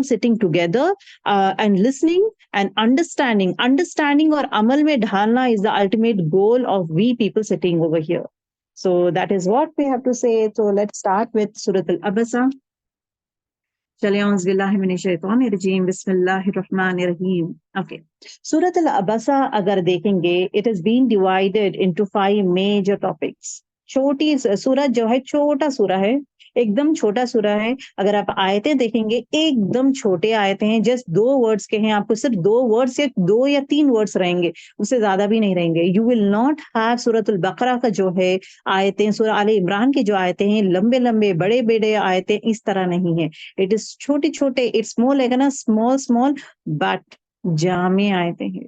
sitting together and listening and understanding or amal mein dhalna is the ultimate goal of we people sitting over here. So that is what we have to say. So let's start with Surat Al-Abasa. چلے اعوذ باللہ من الشیطان الرجیم بسم اللہ الرحمن الرحیم. Okay, سورۃ العبسہ اگر دیکھیں گے, it is been divided into 5 major topics. چھوٹی سورت جو ہے, چھوٹا سورہ ہے, ایک دم چھوٹا سورہ ہے. اگر آپ آیتیں دیکھیں گے, ایک دم چھوٹے آیتیں ہیں, جسٹ 2 ورڈس کے ہیں. آپ کو صرف 2 ورڈس یا 2 یا 3 ورڈس رہیں گے, اس سے زیادہ بھی نہیں رہیں گے. یو ول ناٹ ہیو سورۃ البقرہ کا جو ہے آیتیں, سورہ آل عمران کی جو آیتیں ہیں, لمبے لمبے بڑے بڑے آیتیں اس طرح نہیں ہیں. اٹ از چھوٹے چھوٹے, اٹس مور لائک نا اسمال بٹ جامع آیتیں ہیں.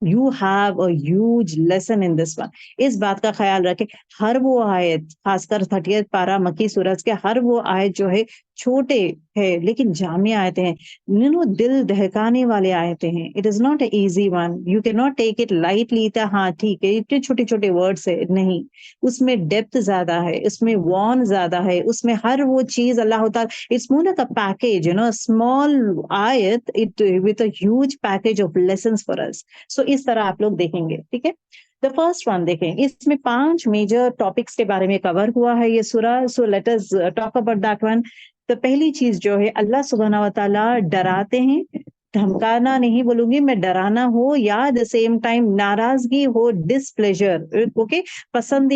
You have a huge lesson in this one. اس بات کا خیال رکھیں, ہر وہ آیت, خاص کر 30 پارہ مکی سورت کے ہر وہ آیت جو ہے چھوٹے ہے لیکن جامع آیتیں ہیں, دل دہکانے والے آیتیں ہیں. It is not a easy one, you can not take it lightly. ہاں ٹھیک ہے, اتنے چھوٹے چھوٹے ورڈس ہے, نہیں, اس میں ڈیپتھ زیادہ ہے, اس میں وارن زیادہ ہے, اس میں ہر وہ چیز اللہ تعالیٰ, it's more like a package, small آیت with a huge package of lessons for us. So اس طرح آپ لوگ دیکھیں گے. ٹھیک ہے, دا فرسٹ ون دیکھیں, اس میں 5 میجر ٹاپکس کے بارے میں کور ہوا ہے یہ سورہ. So let us talk about that one. تو پہلی چیز جو ہے, اللہ سبحانہ و تعالیٰ ڈراتے ہیں. دھمکانا نہیں بولوں گی میں, ڈرانا ہو یا دا سیم ٹائم ناراضگی ہو, ڈس پلیجر, اوکے,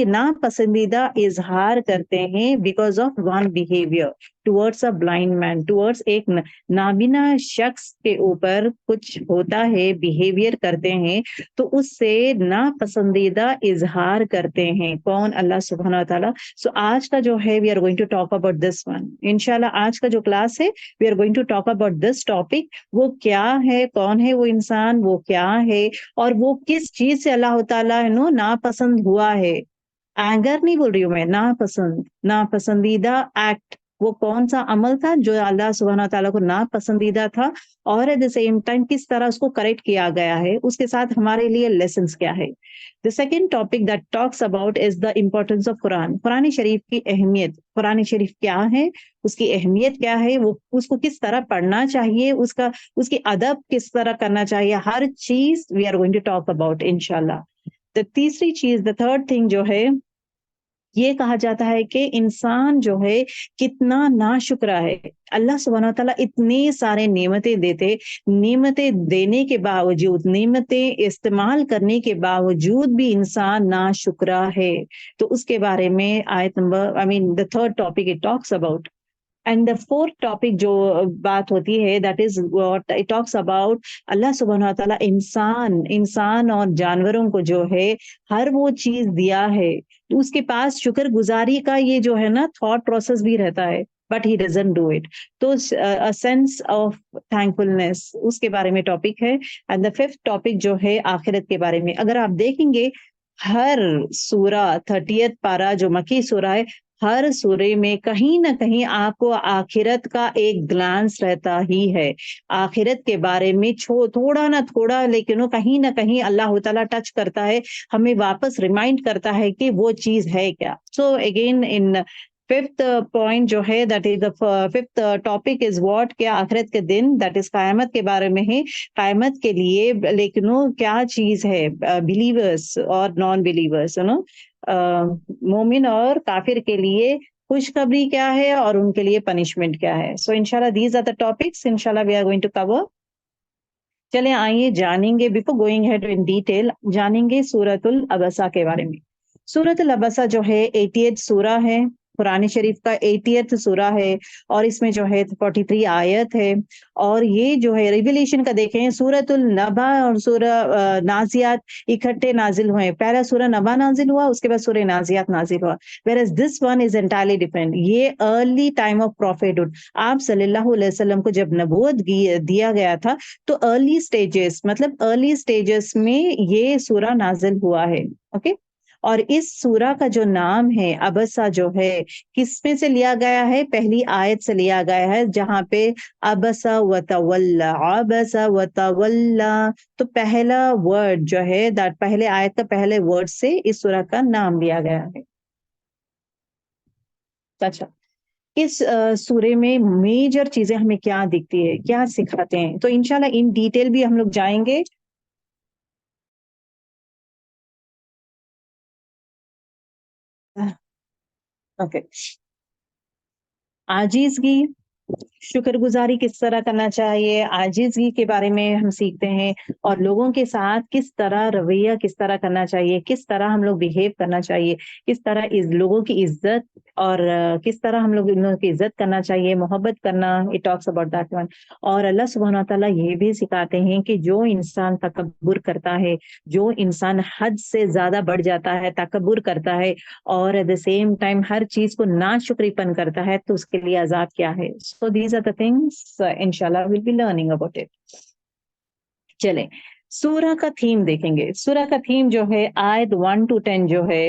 ناپسندیدہ اظہار کرتے ہیں because of one behaviour towards a blind man, towards ایک نابینا شخص کے اوپر کچھ ہوتا ہے, بیہیویئر کرتے ہیں, تو اس سے ناپسندیدہ اظہار کرتے ہیں. کون؟ اللہ سبحانہ وتعالیٰ. سو آج کا جو ہے we are going to talk about this one. انشاءاللہ آج کا جو کلاس ہے we are going to talk about this topic. وہ کیا ہے, کون ہے وہ انسان, وہ کیا ہے, اور وہ کس چیز سے اللہ تعالیٰ ناپسند ہوا ہے. اینگر نہیں بول رہی ہوں میں, ناپسندیدہ ایکٹ, وہ کون سا عمل تھا جو اللہ سبحانہ تعالیٰ کو ناپسندیدہ تھا, اور ایٹ دا سیم ٹائم کس طرح اس کو کریکٹ کیا گیا ہے, اس کے ساتھ ہمارے لیے لیسنس کیا ہے. The second topic that talks about is the importance of Quran. قرآن شریف کی اہمیت. قرآن شریف کیا ہے, اس کی اہمیت کیا ہے, وہ اس کو کس طرح پڑھنا چاہیے, اس کی ادب کس طرح کرنا چاہیے, ہر چیز we are going to talk about انشاءاللہ. تیسری چیز, the third thing جو ہے, یہ کہا جاتا ہے کہ انسان جو ہے کتنا ناشکرا ہے. اللہ سبحانہ وتعالیٰ اتنے سارے نعمتیں دیتے, نعمتیں دینے کے باوجود, نعمتیں استعمال کرنے کے باوجود بھی انسان ناشکرا ہے. تو اس کے بارے میں آیت نمبر, the third topic it talks about. And the fourth topic جو بات ہوتی ہے, that is what it talks about اللہ سبحانہ تعالیٰ انسان اور جانوروں کو جو ہے ہر وہ چیز دیا ہے, تو اس کے پاس شکر گزاری کا یہ جو ہے نا تھاٹ پروسیس بھی رہتا ہے, but he doesn't do it. تو سینس آف تھینکفلنس, اس کے بارے میں ٹاپک ہے. اینڈ دا ففتھ ٹاپک جو ہے آخرت کے بارے میں. اگر آپ دیکھیں گے ہر سورہ 30 پارہ جو مکی سورہ ہے, ہر سورے میں کہیں نہ کہیں آپ کو آخرت کا ایک گلانس رہتا ہی ہے. آخرت کے بارے میں تھوڑا نہ تھوڑا, لیکن وہ کہیں نہ کہیں اللہ تعالیٰ ٹچ کرتا ہے, ہمیں واپس ریمائنڈ کرتا ہے کہ وہ چیز ہے کیا. So again in fifth point جو ہے, that is the fifth topic is what, کیا آخرت کے دن, دیٹ از قیامت کے بارے میں ہے. قیامت کے لیے لیکن وہ کیا چیز ہے, بلیورس اور نان بلیورس, مومن اور کافر کے لیے خوشخبری کیا ہے اور ان کے لیے پنشمنٹ کیا ہے. سو انشاءاللہ دیز آر دا ٹاپکس انشاءاللہ we are going to cover. چلیں آئیے جانیں گے, before going ahead in detail, جانیں گے سورۃ العبسہ کے بارے میں. سورۃ العبسہ جو ہے 88 سورہ ہے, قرآن شریف کا 80th سورہ ہے, اور اس میں جو ہے 43 آیت ہے. اور یہ جو ہے ریویلیشن کا دیکھیں, سورۃ النبا اور سورہ نازیات اکٹھے نازل ہوئے. پہلا سورہ نبا نازل ہوا, اس کے بعد سورہ نازیات نازل ہوا. whereas this one is entirely different. یہ ارلی ٹائم آف prophethood, آپ صلی اللہ علیہ وسلم کو جب نبوت دیا گیا تھا تو ارلی سٹیجز میں یہ سورہ نازل ہوا ہے. اوکے, اور اس سورہ کا جو نام ہے عبسہ جو ہے کس میں سے لیا گیا ہے, پہلی آیت سے لیا گیا ہے جہاں پہ عبسہ وتولا, عبسہ وتولا, تو پہلا ورڈ جو ہے پہلے آیت کا پہلے ورڈ سے اس سورہ کا نام لیا گیا ہے. اچھا, اس سورے میں میجر چیزیں ہمیں کیا دکھتی ہے, کیا سکھاتے ہیں, تو انشاءاللہ ان ڈیٹیل بھی ہم لوگ جائیں گے. اوکے, عاجزگی, شکر گزاری کس طرح کرنا چاہیے, عاجزگی کے بارے میں ہم سیکھتے ہیں, اور لوگوں کے ساتھ کس طرح رویہ کس طرح کرنا چاہیے, کس طرح ہم لوگ بیہیو کرنا چاہیے, کس طرح لوگوں کی عزت اور کس طرح ہم لوگ ان لوگوں کی عزت کرنا چاہیے, محبت کرنا. It talks about that one. اور اللہ سبحانہ تعالیٰ یہ بھی سکھاتے ہیں کہ جو انسان تکبر کرتا ہے, جو انسان حد سے زیادہ بڑھ جاتا ہے, تکبر کرتا ہے, اور ایٹ دا سیم ٹائم ہر چیز کو ناشکری پن کرتا ہے, تو اس کے لیے عذاب کیا ہے. So these are the things انشاءاللہ we'll be learning about it. چلیں سورہ کا تھیم دیکھیں گے. سورہ کا تھیم جو ہے آیت 1 to 10 جو ہے,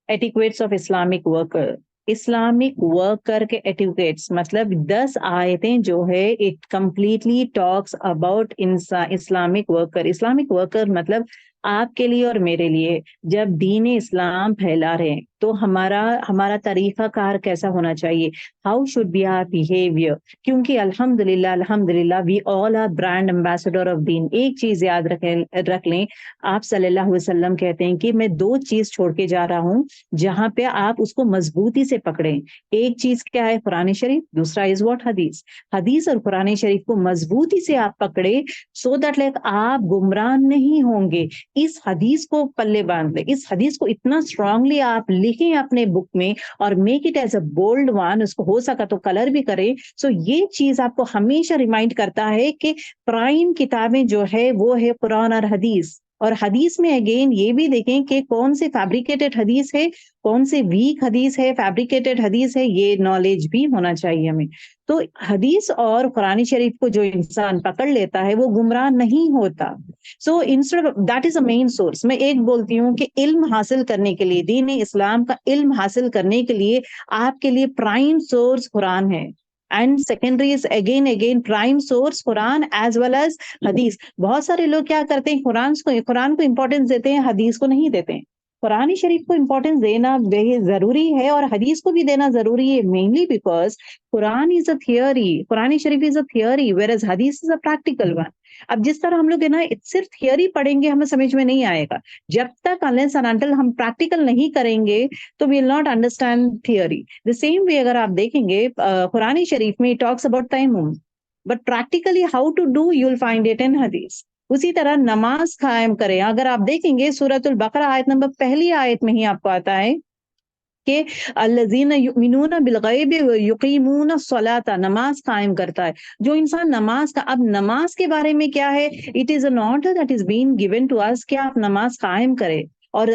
etiquettes of Islamic worker. Islamic worker کے ایٹیکویٹس مطلب 10 آیتیں جو ہے it completely talks about Islamic worker. Islamic worker مطلب آپ کے لیے اور میرے لیے جب دین اسلام پھیلا رہے ہیں تو ہمارا طریقہ کار کیسا ہونا چاہیے, how should be our behaviour. کیونکہ الحمدللہ we all are brand ambassador of دین. ایک چیز یاد رکھ لیں, آپ صلی اللہ علیہ وسلم کہتے ہیں کہ میں 2 چیز چھوڑ کے جا رہا ہوں جہاں پہ آپ اس کو مضبوطی سے پکڑیں. ایک چیز کیا ہے, قرآن شریف, دوسرا از واٹ, حدیث. حدیث اور قرآن شریف کو مضبوطی سے آپ پکڑے, سو دیٹ لائک آپ گمراہ نہیں ہوں گے. اس حدیث کو پلے باندھ لیں, اس حدیث کو اتنا اسٹرانگلی آپ لکھیں اپنے بک میں, اور make it as a bold one, اس کو ہو سکا تو کلر بھی کریں. سو یہ چیز آپ کو ہمیشہ ریمائنڈ کرتا ہے کہ پرائم کتابیں جو ہے وہ ہے قرآن اور حدیث. اور حدیث میں اگین یہ بھی دیکھیں کہ کون سے فیبریکیٹڈ حدیث ہے, کون سے ویک حدیث ہے, فیبریکیٹڈ حدیث ہے, یہ نالج بھی ہونا چاہیے ہمیں. تو حدیث اور قرآن شریف کو جو انسان پکڑ لیتا ہے وہ گمراہ نہیں ہوتا. So instead that is a main source. میں ایک بولتی ہوں کہ علم حاصل کرنے کے لیے, دین اسلام کا علم حاصل کرنے کے لیے آپ کے لیے پرائم سورس قرآن ہے, and secondary is again prime source قرآن ایز ویل ایز حدیث. بہت سارے لوگ کیا کرتے ہیں, قرآن کو امپورٹینس دیتے ہیں, حدیث کو نہیں دیتے ہیں. قرآن شریف کو امپورٹینس دینا ضروری ہے اور حدیث کو بھی دینا ضروری ہے, mainly because Quran is a theory, Quran Sharif is a theory, where as حدیث از اے پریکٹیکل ون. اب جس طرح ہم لوگ ہے نا صرف تھیوری پڑھیں گے ہمیں سمجھ میں نہیں آئے گا. جب تک unless and until ہم پریکٹیکل نہیں کریں گے تو we will not understand theory. The same way اگر آپ دیکھیں گے قرآن شریف میں ٹاکس اباؤٹ تیمم, but practically how to do you will find it in حدیث. اسی طرح نماز قائم کریں, اگر آپ دیکھیں گے سورۃ البقرہ آیت نمبر پہلی آیت میں ہی آپ کو آتا ہے کہ الذین یؤمنون بالغیب یقیمون الصلاۃ, نماز قائم کرتا ہے. جو انسان نماز کا, اب نماز کے بارے میں کیا ہے, it is an order that is being given to us کہ آپ نماز قائم کریں اور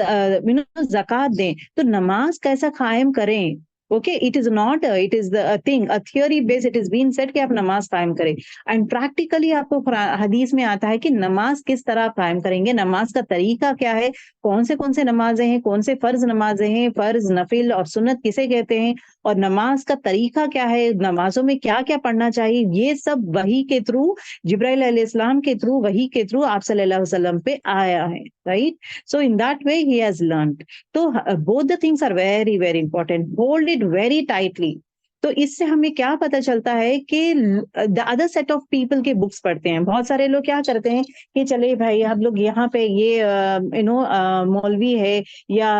زکوٰۃ دیں. تو نماز کیسا قائم کریں, okay, it is not, it is a thing, a theory based, it is being said کہ آپ نماز قائم کریں. اینڈ پریکٹیکلی آپ کو حدیث میں آتا ہے کہ نماز کس طرح قائم کریں گے, نماز کا طریقہ کیا ہے, کون سے نمازیں ہیں, کون سے فرض نمازیں ہیں, فرض, نفل اور سنت کسے کہتے ہیں, اور نماز کا طریقہ کیا ہے, نمازوں میں کیا کیا پڑھنا چاہیے. یہ سب وحی کے تھرو, جبرائیل علیہ السلام کے تھرو, وحی کے تھرو آپ صلی اللہ علیہ وسلم پہ آیا ہے, right. So in that way he has learned. تو both the things are very very important, hold it very tightly. تو اس سے ہمیں کیا پتہ چلتا ہے کہ the other set of people کے بکس پڑھتے ہیں. بہت سارے لوگ کیا کرتے ہیں کہ چلے بھائی ہم لوگ یہاں پہ یہ مولوی ہے یا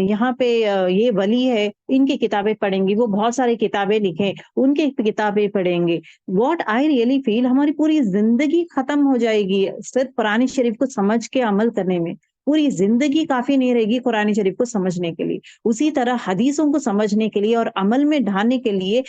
یہاں پہ یہ ولی ہے, ان کی کتابیں پڑھیں گی, وہ بہت ساری کتابیں لکھیں, ان کی کتابیں پڑھیں گے. واٹ آئی ریئلی فیل, ہماری پوری زندگی ختم ہو جائے گی صرف قرآن شریف کو سمجھ کے عمل کرنے میں. پوری زندگی کافی نہیں رہے گی قرآن شریف کو سمجھنے کے لیے. اسی طرح حدیثوں کو سمجھنے کے لیے اور عمل میں ڈھالنے کے لیے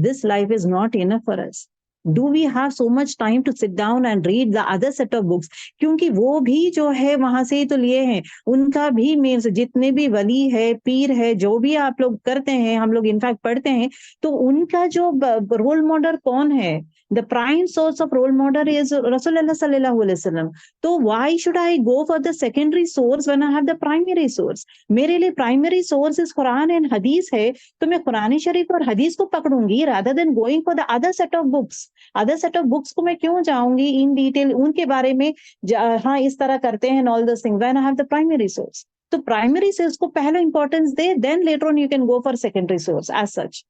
this life is not enough for us. Do we have so much time to sit down and read the other set of books? کیونکہ وہ بھی جو ہے وہاں سے ہی تو لیے ہیں, ان کا بھی مینس جتنے بھی ولی ہے, پیر ہے, جو بھی آپ لوگ کرتے ہیں, ہم لوگ انفیکٹ پڑھتے ہیں, تو ان کا جو رول ماڈل کون ہے, the prime source of role model is رسول اللہ صلی اللہ علیہ وسلم. تو why should I go for the secondary source when I have the primary source? میرے لیے primary source is Quran and حدیث ہے, تو میں قرآن شریف اور حدیث کو پکڑوں گی rather than going for the other set of books. Other set of books کو میں کیوں جاؤں گی ان ڈیٹیل ان کے بارے میں, ہاں اس طرح کرتے ہیں all those things when I have the primary source. تو primary source کو پہلے importance they, then later on you can go for secondary source as such.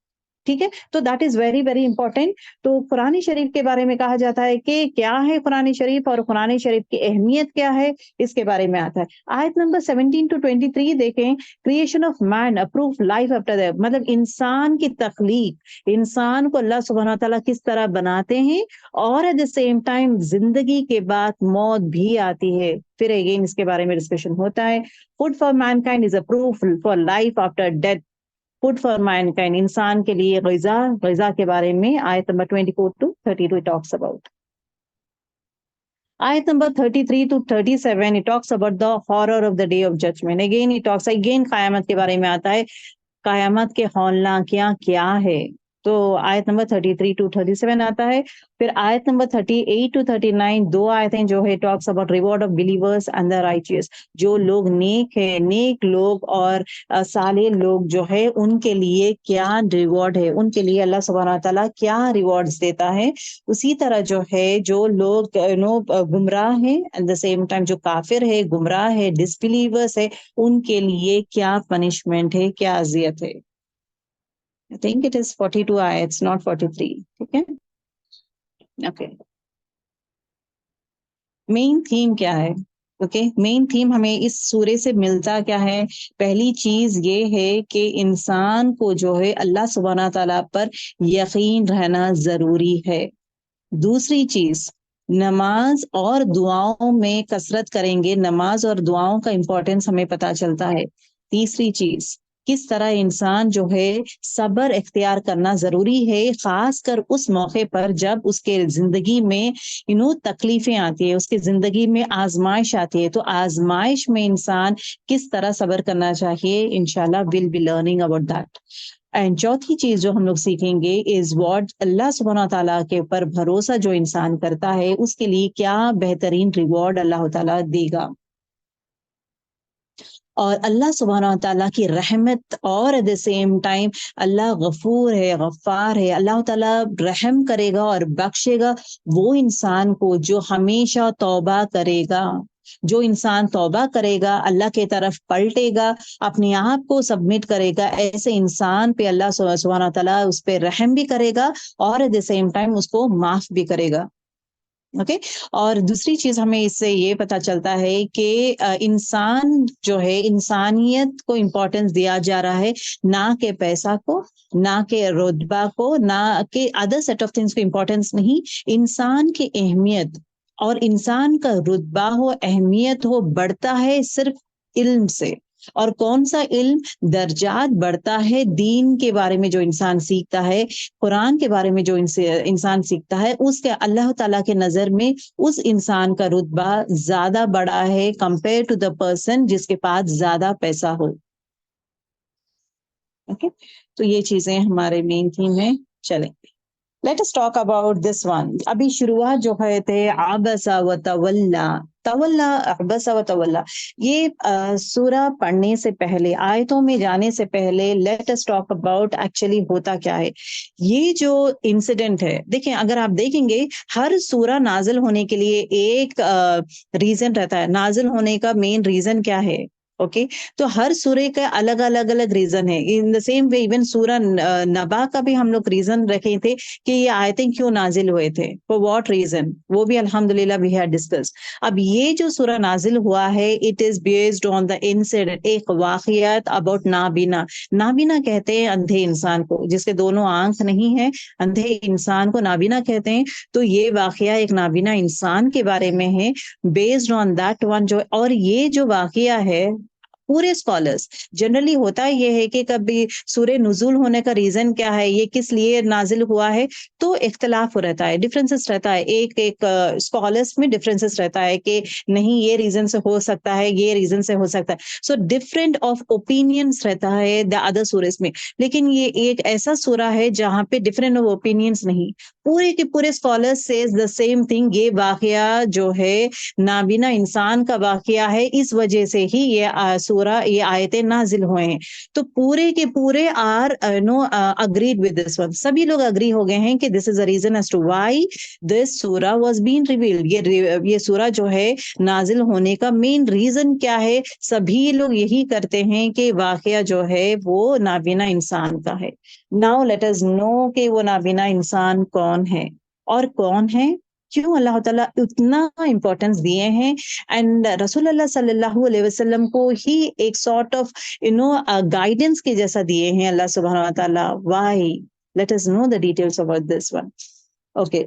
ٹھیک ہے، تو that is very very important. تو قرآن شریف کے بارے میں کہا جاتا ہے کہ کیا ہے قرآن شریف اور قرآن شریف کی اہمیت کیا ہے، اس کے بارے میں آتا ہے. آیت نمبر 17 to 23 دیکھیں. Creation of man a proof life after death, مطلب انسان کی تخلیق، انسان کو اللہ سبحانہ تعالیٰ کس طرح بناتے ہیں، اور ایٹ دا سیم ٹائم زندگی کے بعد موت بھی آتی ہے. پھر اگین اس کے بارے میں ڈسکشن ہوتا ہے. Food for mankind is a proof for life after death. Food for mankind, انسان کے لیے غذا، غذا کے بارے میں آیت نمبر 24 to 32 ٹاکس اباؤٹ. آیت نمبر 33 to 37 it talks about the horror of the day of judgment. Again it talks again قیامت کے بارے میں آتا ہے. قیامت کے ہولناکیاں کیا ہے، تو آیت نمبر 33 to 37 آتا ہے. پھر آیت نمبر 38 to 39 دو آیتیں جو ہے talks about reward of believers and the righteous. جو لوگ نیک ہے، نیک لوگ اور صالح لوگ جو ہے ان کے لیے کیا ریوارڈ ہے، ان کے لیے اللہ سبحانہ تعالیٰ کیا ریوارڈز دیتا ہے. اسی طرح جو ہے جو لوگ گمراہ ہیں، ایٹ دا سیم ٹائم جو کافر ہے، گمراہ ہے، ڈسبلیورز ہے، ان کے لیے کیا پنشمنٹ ہے، کیا اذیت ہے. I think it is 42 ayats, not 43. ٹھیک ہے، اوکے. مین تھیم کیا ہے؟ اوکے، مین تھیم ہمیں اس سورے سے ملتا کیا ہے؟ پہلی چیز یہ ہے کہ انسان کو جو ہے اللہ سبحانہ تعالیٰ پر یقین رہنا ضروری ہے. دوسری چیز، نماز اور دعاؤں میں کثرت کریں گے، نماز اور دعاؤں کا امپورٹنس ہمیں پتہ چلتا ہے. تیسری چیز، کس طرح انسان جو ہے صبر اختیار کرنا ضروری ہے، خاص کر اس موقع پر جب اس کے زندگی میں تکلیفیں آتی ہیں، اس کی زندگی میں آزمائش آتی ہے، تو آزمائش میں انسان کس طرح صبر کرنا چاہیے. انشاءاللہ we'll be learning about that. And چوتھی چیز جو ہم لوگ سیکھیں گے از واٹ، اللہ سبحانہ تعالیٰ کے اوپر بھروسہ جو انسان کرتا ہے اس کے لیے کیا بہترین ریوارڈ اللہ تعالیٰ دے گا. اور اللہ سبحانہ تعالیٰ کی رحمت، اور ایٹ دا سیم ٹائم اللہ غفور ہے، غفار ہے. اللہ تعالیٰ رحم کرے گا اور بخشے گا وہ انسان کو جو ہمیشہ توبہ کرے گا. جو انسان توبہ کرے گا، اللہ کی طرف پلٹے گا، اپنے آپ کو سبمٹ کرے گا، ایسے انسان پہ اللہ سبحانہ تعالیٰ اس پہ رحم بھی کرے گا اور ایٹ دا سیم ٹائم اس کو معاف بھی کرے گا. اوکے. اور دوسری چیز ہمیں اس سے یہ پتا چلتا ہے کہ انسان جو ہے، انسانیت کو امپورٹنس دیا جا رہا ہے، نہ کہ پیسہ کو، نہ کہ رتبہ کو، نہ کہ ادر سیٹ آف تھنگس کو امپورٹنس نہیں. انسان کی اہمیت اور انسان کا رتبہ ہو، اہمیت ہو، بڑھتا ہے صرف علم سے. اور کون سا علم؟ درجات بڑھتا ہے دین کے بارے میں جو انسان سیکھتا ہے، قرآن کے بارے میں جو انسان سیکھتا ہے، اس کے اللہ تعالیٰ کے نظر میں اس انسان کا رتبہ زیادہ بڑا ہے کمپیئر ٹو دا پرسن جس کے پاس زیادہ پیسہ ہو. اوکے، تو یہ چیزیں ہمارے مین تھیم میں. چلیں let us talk about this one. ابھی شروعات جو ہے تھے عبس و تولا، تولا، عبس و تولا. یہ سورہ پڑھنے سے پہلے، آیتوں میں جانے سے پہلے let us talk about actually ہوتا کیا ہے. یہ جو انسیڈنٹ ہے، دیکھیں اگر آپ دیکھیں گے ہر سورہ نازل ہونے کے لیے ایک ریزن رہتا ہے. نازل ہونے کا مین ریزن کیا ہے؟ اوکے، تو ہر سورے کا الگ الگ ریزن ہے. ان دا سیم وے ایون سورہ نبا کا بھی ہم لوگ ریزن رکھے تھے کہ یہ آیتیں کیوں نازل ہوئے تھے، فور واٹ ریزن، وہ بھی الحمدللہ وی ہیڈ ڈسکس. اب یہ جو سورہ نازل ہوا ہے، it is based on the incident, ایک واقعات اباؤٹ نابینا. نابینا کہتے ہیں اندھے انسان کو، جس کے دونوں آنکھ نہیں ہیں، اندھے انسان کو نابینا کہتے ہیں. تو یہ واقعہ ایک نابینا انسان کے بارے میں ہے، بیسڈ آن دیٹ ون. جو اور یہ جو واقعہ ہے، پورے اسکالرس جنرلی ہوتا یہ ہے کہ کبھی سورہ نزول ہونے کا ریزن کیا ہے، یہ کس لیے نازل ہوا ہے، تو اختلاف رہتا ہے، ڈفرینسز رہتا ہے. ایک اسکالرس میں ڈفرینسز رہتا ہے کہ نہیں یہ ریزن سے ہو سکتا ہے، یہ ریزن سے ہو سکتا ہے. سو ڈفرینٹ آف اوپینینس رہتا ہے دا ادر سورس میں. لیکن یہ ایک ایسا سورہ ہے جہاں پہ ڈفرینٹ آف اوپینینس نہیں، پورے کے پورے scholar says the same thing. یہ واقعہ جو ہے نابینا انسان کا واقعہ ہے, اس وجہ سے ہی یہ سورہ, یہ آیتیں نازل ہوئے ہیں. تو پورے کے پورے are agreed with this one. سبھی لوگ اگری ہو گئے ہیں کہ this is a reason as to why this سورہ واز بین ریویلڈ. یہ سورہ جو ہے نازل ہونے کا مین ریزن کیا ہے؟ سبھی لوگ یہی کرتے ہیں کہ واقعہ جو ہے وہ نابینا انسان کا ہے. ناؤ لیٹ اس نو کہ وہ نابینا انسان کون ہے اور کون ہے, کیوں اللہ تعالیٰ اتنا امپورٹینس دیے ہیں. اینڈ رسول اللہ صلی اللہ علیہ وسلم کو ہی ایک سارٹ آف گائیڈنس کے جیسا دیے ہیں اللہ سبحانہ وتعالیٰ. Why? Let us know the details about this one. Okay,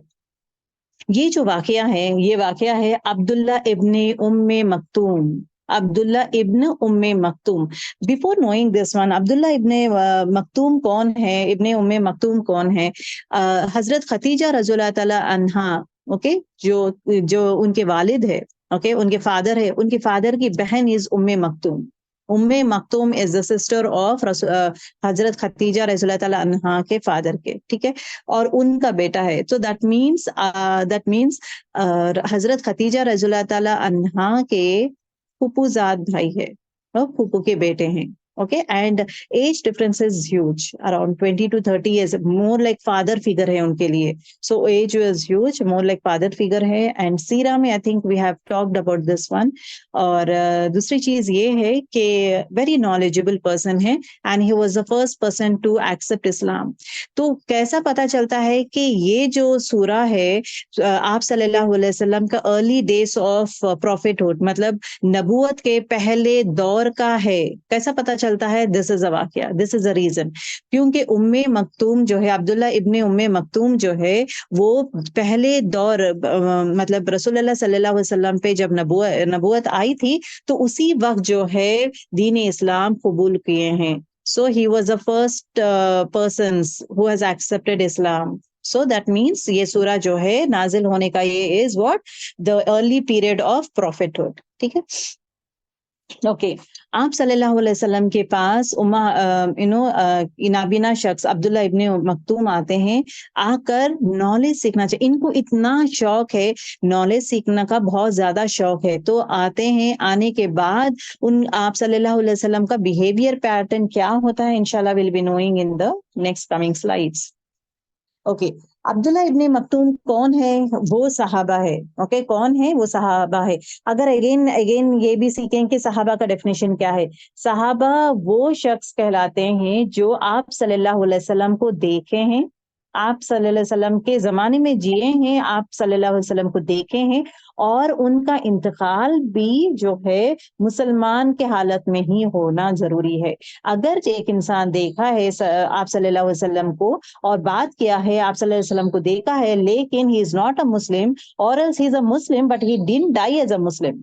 یہ جو واقعہ ہے, یہ واقعہ ہے عبداللہ ابن مکتوم. عبداللہ ابن مکتوم. بفور نوئنگ دس ون, عبداللہ ابن مکتوم کون ہے, ابن مکتوم کون ہے؟ حضرت ختیجہ رضی اللہ تعالیٰ عنہا, اوکے, جو ان کے والد ہے, اوکے, ان کے فادر ہے, ان کے فادر کی بہن از مکتوم. مکتوم از دا سسٹر آف حضرت ختیجہ رضی اللہ تعالیٰ عنہا کے فادر کے, ٹھیک ہے, اور ان کا بیٹا ہے. تو دیٹ مینس حضرت ختیجہ رضی اللہ تعالیٰ عنہا کے پھپھو زاد بھائی ہے, پھپھو کے بیٹے ہیں. Okay, and age difference is huge, around 20 to 30 years, more like father figure ہے ان کے لیے. So age is huge, more like father figure ہے. اینڈ سیرا میں I think we have talked about this one. اور دوسری چیز یہ ہے کہ ویری نالجبل پرسن ہے, and he was the first person to accept اسلام. تو کیسا پتا چلتا ہے کہ یہ جو سورہ ہے آپ صلی اللہ علیہ وسلم کا early days of prophethood, مطلب نبوت کے پہلے دور کا ہے. کیسا پتا چلتا ہے؟ دس از اے واقعہ, دس از اے ریزن. کیونکہ مکتوم جو ہے, عبداللہ ابن مکتوم جو ہے, وہ پہلے دور, مطلب رسول اللہ صلی اللہ علیہ وسلم پہ جب نبوت آئی تھی تو اسی وقت جو ہے دین اسلام قبول کیے ہیں. So he was the first persons who has accepted Islam. So that means یہ سورہ جو ہے نازل ہونے کا یہ is what? The early period of prophethood. ٹھیک ہے, اوکے. آپ صلی اللہ علیہ وسلم کے پاس نابینا شخص عبداللہ ابن مکتوم آتے ہیں, آ کر نالج سیکھنا چاہیے. ان کو اتنا شوق ہے, نالج سیکھنے کا بہت زیادہ شوق ہے. تو آتے ہیں, آنے کے بعد آپ صلی اللہ علیہ وسلم کا بیہیویئر پیٹرن کیا ہوتا ہے, انشاءاللہ we'll be knowing in the next coming slides. Okay, عبداللہ ابن مکتوم کون ہے؟ وہ صحابہ ہے. اوکے, کون ہے؟ وہ صحابہ ہے. اگر اگین یہ بھی سیکھیں کہ صحابہ کا ڈیفینیشن کیا ہے. صحابہ وہ شخص کہلاتے ہیں جو آپ صلی اللہ علیہ وسلم کو دیکھے ہیں, آپ صلی اللہ علیہ وسلم کے زمانے میں جیے ہیں, آپ صلی اللہ علیہ وسلم کو دیکھے ہیں, اور ان کا انتقال بھی جو ہے مسلمان کے حالت میں ہی ہونا ضروری ہے. اگر ایک انسان دیکھا ہے آپ صلی اللہ علیہ وسلم کو اور بات کیا ہے, آپ صلی اللہ علیہ وسلم کو دیکھا ہے, لیکن ہی از ناٹ اے مسلم, اور else he is a Muslim but he didn't die as a Muslim,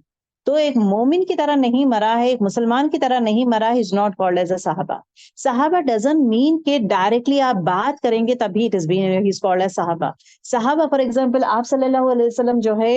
تو ایک مومن کی طرح نہیں مرا ہے, ایک مسلمان کی طرح نہیں مرا ہے, is not called as a صحابہ. صحابہ ڈزنٹ مین کہ ڈائریکٹلی آپ بات کریں گے تبھی اٹ از کالڈ ایز صحابہ. صحابہ فار ایگزامپل آپ صلی اللہ علیہ وسلم جو ہے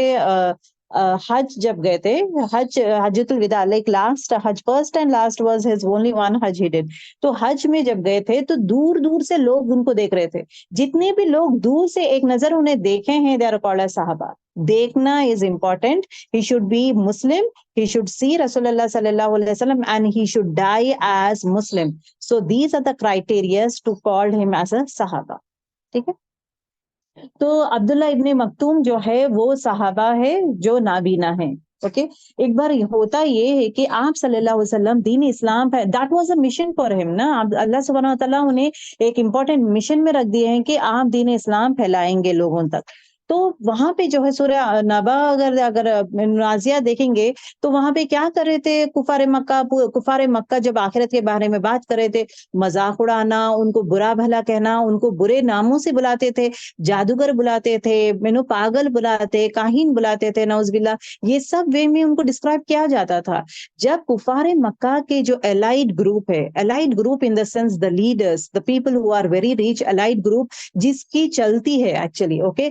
حج جب گئے تھے, حجۃ الوداع, like last Hajj, first and last was his only one Hajj he did. تو حج میں جب گئے تھے تو دور دور سے لوگ ان کو دیکھ رہے تھے. جتنے بھی لوگ دور سے ایک نظر انہیں دیکھے ہیں, دے آر کالڈ ایز صحابہ. دیکھنا is important. He should be Muslim. He should see Rasul Allah sallallahu alaihi wasallam and he should die as Muslim. So these are the criteria to call him as a Sahaba. ٹھیک ہے, تو عبداللہ ابن مکتوم جو ہے وہ صحابہ ہے جو نابینا ہے. اوکے, ایک بار ہوتا یہ ہے کہ آپ صلی اللہ علیہ وسلم دین اسلام ہے, that was a mission for ہم نا. اللہ سبحانہ وتعالیٰ انہیں ایک امپورٹنٹ مشن میں رکھ دیے ہیں کہ آپ دین اسلام پھیلائیں گے لوگوں تک. تو وہاں پہ جو ہے سورہ نبا اگر نازیہ دیکھیں گے تو وہاں پہ کیا کر رہے تھے کفار مکہ جب آخرت کے بارے میں بات کر رہے تھے, مذاق اڑانا, ان کو برا بھلا کہنا, ان کو برے ناموں سے بلاتے تھے, جادوگر بلاتے تھے, پاگل بلاتے, کاہن بلاتے تھے, نعوذ باللہ. یہ سب وے میں ان کو ڈسکرائب کیا جاتا تھا. جب کفار مکہ کے جو الائڈ گروپ ہے, allied group in the sense the leaders, the people who are very rich, allied group جس کی چلتی ہے ایکچولی, اوکے,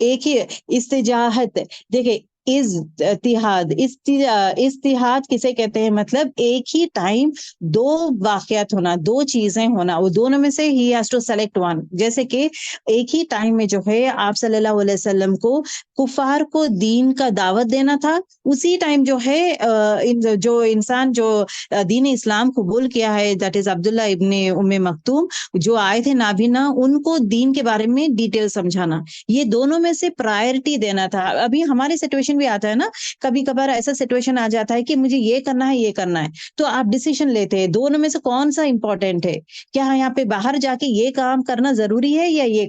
ایک ہی استجاہت. دیکھیں استحاد کسے کہتے ہیں؟ مطلب ایک ہی ٹائم دو واقعات ہونا، دو چیزیں ہونا، وہ دونوں میں سے ہی ہیز ٹو سلیکٹ ون. جیسے کہ ایک ہی ٹائم میں جو ہے آپ صلی اللہ علیہ وسلم کو کفار کو دین کا دعوت دینا تھا، اسی ٹائم جو ہے جو انسان جو دین اسلام قبول کیا ہے، دیٹ از عبداللہ ابن ام مکتوم، جو آئے تھے نابینا، ان کو دین کے بارے میں ڈیٹیل سمجھانا، یہ دونوں میں سے پرائرٹی دینا تھا. ابھی ہمارے سچویشن بھی آتا ہے نا، کبھی کبھار ایسا سچویشن آ جاتا ہے کہ مجھے یہ کرنا ہے، یہ کرنا ہے، تو آپ ڈیسیشن لیتے ہیں دونوں میں سے کون سا امپورٹنٹ ہے. کیا یہاں پہ باہر جا کے یہ کام کرنا ضروری ہے یا یہ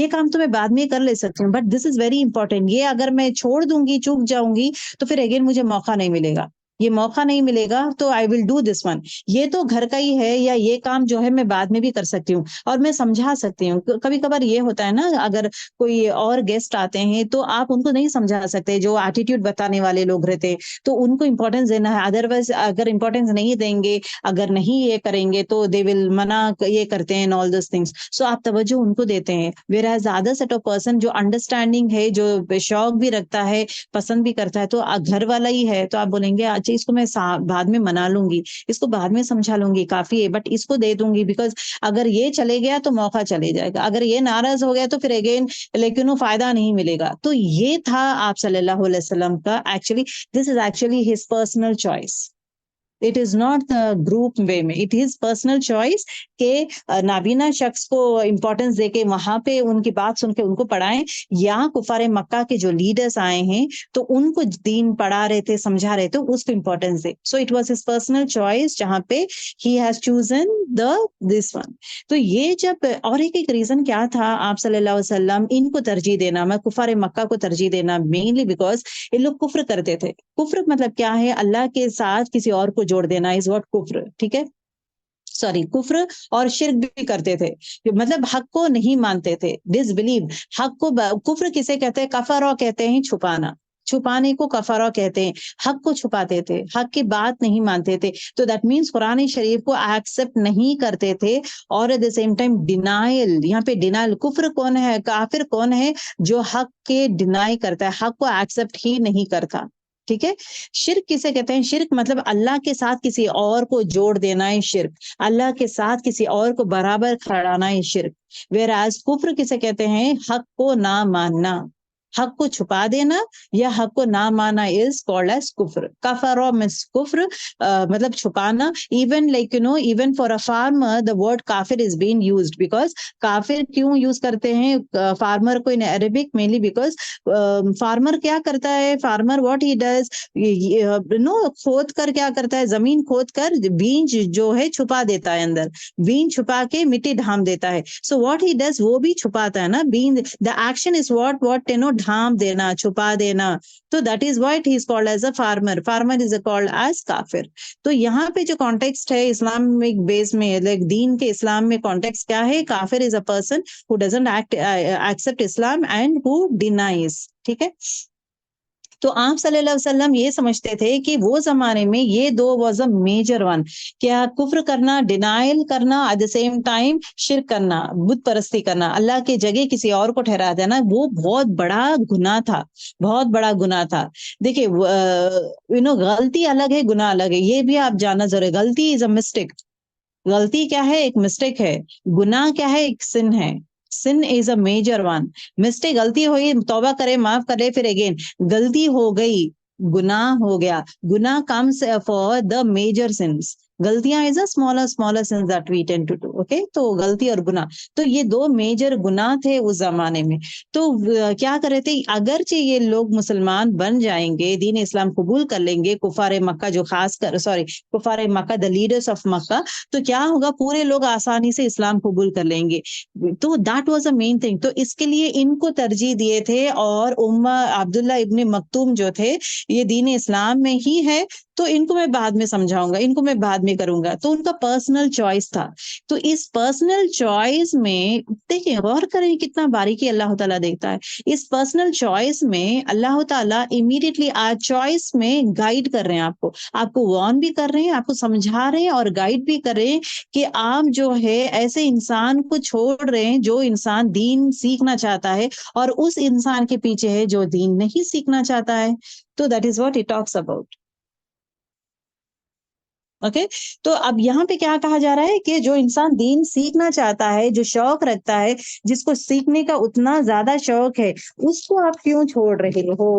کام تو میں بعد میں کر لے سکتی ہوں، but this is very important. یہ اگر میں چھوڑ دوں گی، چوک جاؤں گی، تو پھر اگین مجھے موقع نہیں ملے گا، یہ موقع نہیں ملے گا، تو آئی ول ڈو دس ون. یہ تو گھر کا ہی ہے، یا یہ کام جو ہے میں بعد میں بھی کر سکتی ہوں اور میں سمجھا سکتی ہوں. کبھی کبھار یہ ہوتا ہے نا، اگر کوئی اور گیسٹ آتے ہیں تو آپ ان کو نہیں سمجھا سکتے، جو ایٹیٹیوڈ بتانے والے لوگ رہتے ہیں، تو ان کو امپورٹینس دینا ہے. ادروائز اگر امپورٹینس نہیں دیں گے، اگر نہیں یہ کریں گے، تو دے ول منع یہ کرتے ہیں آل دوز تھنگس. سو آپ توجہ ان کو دیتے ہیں. Whereas other set of person جو انڈرسٹینڈنگ ہے، جو شوق بھی رکھتا ہے، پسند بھی کرتا ہے، تو گھر والا ہی ہے، تو آپ بولیں گے اچھا اس کو میں بعد میں منا لوں گی، اس کو بعد میں سمجھا لوں گی، کافی ہے، بٹ اس کو دے دوں گی، بیکاز اگر یہ چلے گیا تو موقع چلے جائے گا، اگر یہ ناراض ہو گیا تو پھر اگین لیکن وہ فائدہ نہیں ملے گا. تو یہ تھا آپ صلی اللہ علیہ وسلم کا actually, this is actually his personal choice. It is not the group way میں، اٹ از پرسنل چوائس کہ نابینا شخص کو امپورٹینس دے کے وہاں پہ ان کی بات سن کے ان کو پڑھائیں، یا کفار مکہ کے جو لیڈرز آئے ہیں تو ان کو دین پڑھا رہے تھے، سمجھا رہے تھے، اس کو importance they. So it was his personal choice, جہاں پہ he has chosen this one. تو یہ جب اور ایک ریزن کیا تھا آپ صلی اللہ علیہ وسلم ان کو ترجیح دینا، میں کفار مکہ کو ترجیح دینا، مینلی بیکاز یہ لوگ کفر کرتے تھے. کفر مطلب کیا ہے؟ اللہ کے ساتھ کسی اور کو جوڑ دینا از واٹ کفر. ٹھیک ہے، سوری، کفر اور شرک بھی کرتے تھے، مطلب حق کو نہیں مانتے تھے، ڈس بلیو. حق کو کفر کسے کہتے ہیں؟ کفرا کہتے ہیں چھپانا، چھپانے کو کفرا کہتے ہیں. حق کو چھپاتے تھے، حق کی بات نہیں مانتے تھے. تو دیٹ مینس قرآن شریف کو ایکسپٹ نہیں کرتے تھے، اور at the same time denial. یہاں پہ ڈینائل، کفر کون ہے، کافر کون ہے؟ جو حق کے ڈینائی کرتا ہے، حق کو ایکسپٹ ہی نہیں کرتا. ٹھیک ہے. شرک کسے کہتے ہیں؟ شرک مطلب اللہ کے ساتھ کسی اور کو جوڑ دینا ہے شرک، اللہ کے ساتھ کسی اور کو برابر کھڑانا ہے شرک. whereas کفر کسے کہتے ہیں؟ حق کو نہ ماننا، حق کو چھپا دینا یا حق کو نہ مانا is called as کفر. کفر means کفر مطلب چھپانا. even like even for a farmer the word kafir is being used, because کافر کیوں یوز کرتے ہیں فارمر کو in Arabic؟ mainly because farmer کیا کرتا ہے؟ فارمر what he does کھود کر کیا کرتا ہے؟ زمین کھود کر بیج جو ہے چھپا دیتا ہے، اندر بیج چھپا کے مٹی ڈھام دیتا ہے. so what he does وہ بھی چھپاتا ہے نا، بیج the action is what ڈھام دینا، چھپا دینا. تو that is why he is called as a farmer. Farmer is called as کافر. تو یہاں پہ جو کانٹیکسٹ ہے اسلامک بیس میں، لائک دین کے اسلام میں کانٹیکسٹ کیا ہے؟ کافر is a person who doesn't accept Islam and who denies. ٹھیک ہے. تو آپ صلی اللہ علیہ وسلم یہ سمجھتے تھے کہ وہ زمانے میں یہ دو واز اے میجر ون، کیا کفر کرنا، ڈینائل کرنا، ایٹ دا سیم ٹائم شرک کرنا، بت پرستی کرنا، اللہ کی جگہ کسی اور کو ٹھہرا دینا، وہ بہت بڑا گناہ تھا، بہت بڑا گناہ تھا. دیکھیں غلطی الگ ہے، گناہ الگ ہے، یہ بھی آپ جاننا ضروری ہے. غلطی از اے مسٹیک. غلطی کیا ہے؟ ایک مسٹیک ہے. گناہ کیا ہے؟ ایک سن ہے. sin is a major one. Mistake, غلطی ہوئی، توبہ کرے، معاف کرے، پھر اگین غلطی ہو گئی، گناہ ہو گیا. گناہ comes for the major sins. غلطیاں is a smaller sins that we tend to do. Okay, تو غلطی اور گناہ، تو یہ دو میجر گناہ تھے اس زمانے میں. تو کیا کرے تھے؟ اگرچہ یہ لوگ مسلمان بن جائیں گے، دین اسلام قبول کر لیں گے، کفار مکہ جو خاص کر کفار مکہ the leaders of مکہ، تو کیا ہوگا؟ پورے لوگ آسانی سے اسلام قبول کر لیں گے. تو that was a main thing. تو اس کے لیے ان کو ترجیح دیے تھے. اور عبداللہ ابن مکتوم جو تھے، یہ دین اسلام میں ہی ہے، تو ان کو میں بعد میں سمجھاؤں گا، ان کو میں بعد میں کروں گا. تو ان کا پرسنل چوائس تھا. تو اس پرسنل چوائس میں دیکھیں، غور کریں کتنا باریکی اللہ تعالیٰ دیکھتا ہے. اس پرسنل چوائس میں اللہ تعالیٰ امیڈیٹلی آج چوائس میں گائیڈ کر رہے ہیں آپ کو وارن بھی کر رہے ہیں، آپ کو سمجھا رہے ہیں اور گائیڈ بھی کر رہے ہیں کہ آپ جو ہے ایسے انسان کو چھوڑ رہے ہیں جو انسان دین سیکھنا چاہتا ہے، اور اس انسان کے پیچھے ہے جو دین نہیں سیکھنا چاہتا ہے. تو that is what it talks about. Okay, تو اب یہاں پہ کیا کہا جا رہا ہے کہ جو انسان دین سیکھنا چاہتا ہے، جو شوق رکھتا ہے، جس کو سیکھنے کا اتنا زیادہ شوق ہے، اس کو آپ کیوں چھوڑ رہے ہو؟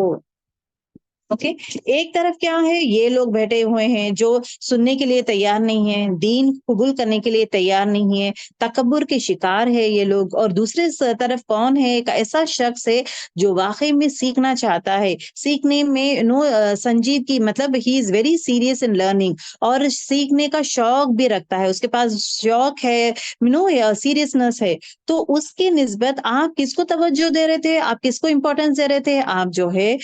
اوکے، ایک طرف کیا ہے، یہ لوگ بیٹھے ہوئے ہیں جو سننے کے لیے تیار نہیں ہیں، دین قبول کرنے کے لیے تیار نہیں ہے، تکبر کے شکار ہے یہ لوگ. اور دوسرے طرف کون ہے؟ ایک ایسا شخص ہے جو واقعی میں سیکھنا چاہتا ہے، سیکھنے میں سنجیدگی، مطلب he is very serious in learning, اور سیکھنے کا شوق بھی رکھتا ہے، اس کے پاس شوق ہے، سیریسنس ہے. تو اس کی نسبت آپ کس کو توجہ دے رہے تھے؟ آپ کس کو امپورٹنس دے رہے تھے؟ آپ جو ہے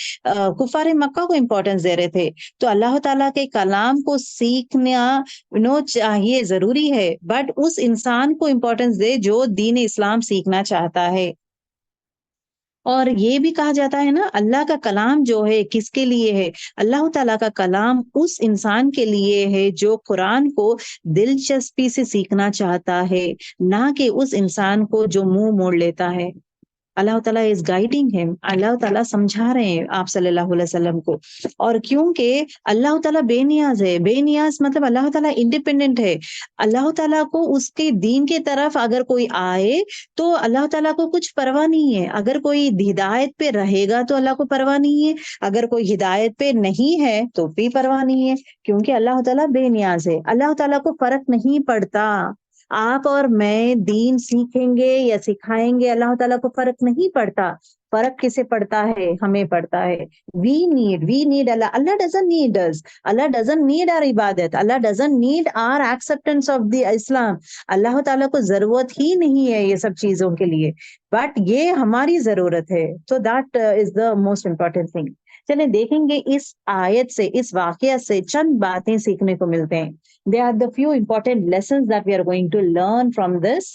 کفار مکہ کو امپورٹنس دے رہے تھے. تو اللہ تعالیٰ کے کلام کو سیکھنا چاہیے، ضروری ہے، بٹ اس انسان کو امپورٹنس دے جو دین اسلام سیکھنا چاہتا ہے. اور یہ بھی کہا جاتا ہے نا، اللہ کا کلام جو ہے کس کے لیے ہے؟ اللہ تعالیٰ کا کلام اس انسان کے لیے ہے جو قرآن کو دلچسپی سے سیکھنا چاہتا ہے، نہ کہ اس انسان کو جو منہ موڑ لیتا ہے. اللہ تعالیٰ از گائیڈنگ ہم، اللہ تعالیٰ سمجھا رہے ہیں آپ صلی اللہ علیہ وسلم کو. اور کیونکہ اللہ تعالیٰ بے نیاز ہے، بے نیاز مطلب اللہ تعالیٰ انڈیپینڈنٹ ہے. اللہ تعالیٰ کو اس کے دین کے طرف اگر کوئی آئے تو اللہ تعالیٰ کو کچھ پرواہ نہیں ہے. اگر کوئی ہدایت پہ رہے گا تو اللہ کو پرواہ نہیں ہے، اگر کوئی ہدایت پہ نہیں ہے تو بھی پرواہ نہیں ہے، کیونکہ اللہ تعالیٰ بے نیاز ہے. اللہ تعالیٰ کو فرق نہیں پڑتا آپ اور میں دین سیکھیں گے یا سکھائیں گے، اللہ تعالیٰ کو فرق نہیں پڑتا. فرق کسے پڑتا ہے؟ ہمیں پڑتا ہے. وی نیڈ اللہ. اللہ ڈزنٹ نیڈ us. اللہ ڈزنٹ نیڈ our عبادت. اللہ doesn't need our acceptance of the اسلام. اللہ تعالیٰ کو ضرورت ہی نہیں ہے یہ سب چیزوں کے لیے، بٹ یہ ہماری ضرورت ہے. تو that is the most important thing. چلیں دیکھیں گے اس آیت سے، اس واقعہ سے چند باتیں سیکھنے کو ملتے ہیں. They are the few important lessons that we are going to learn from this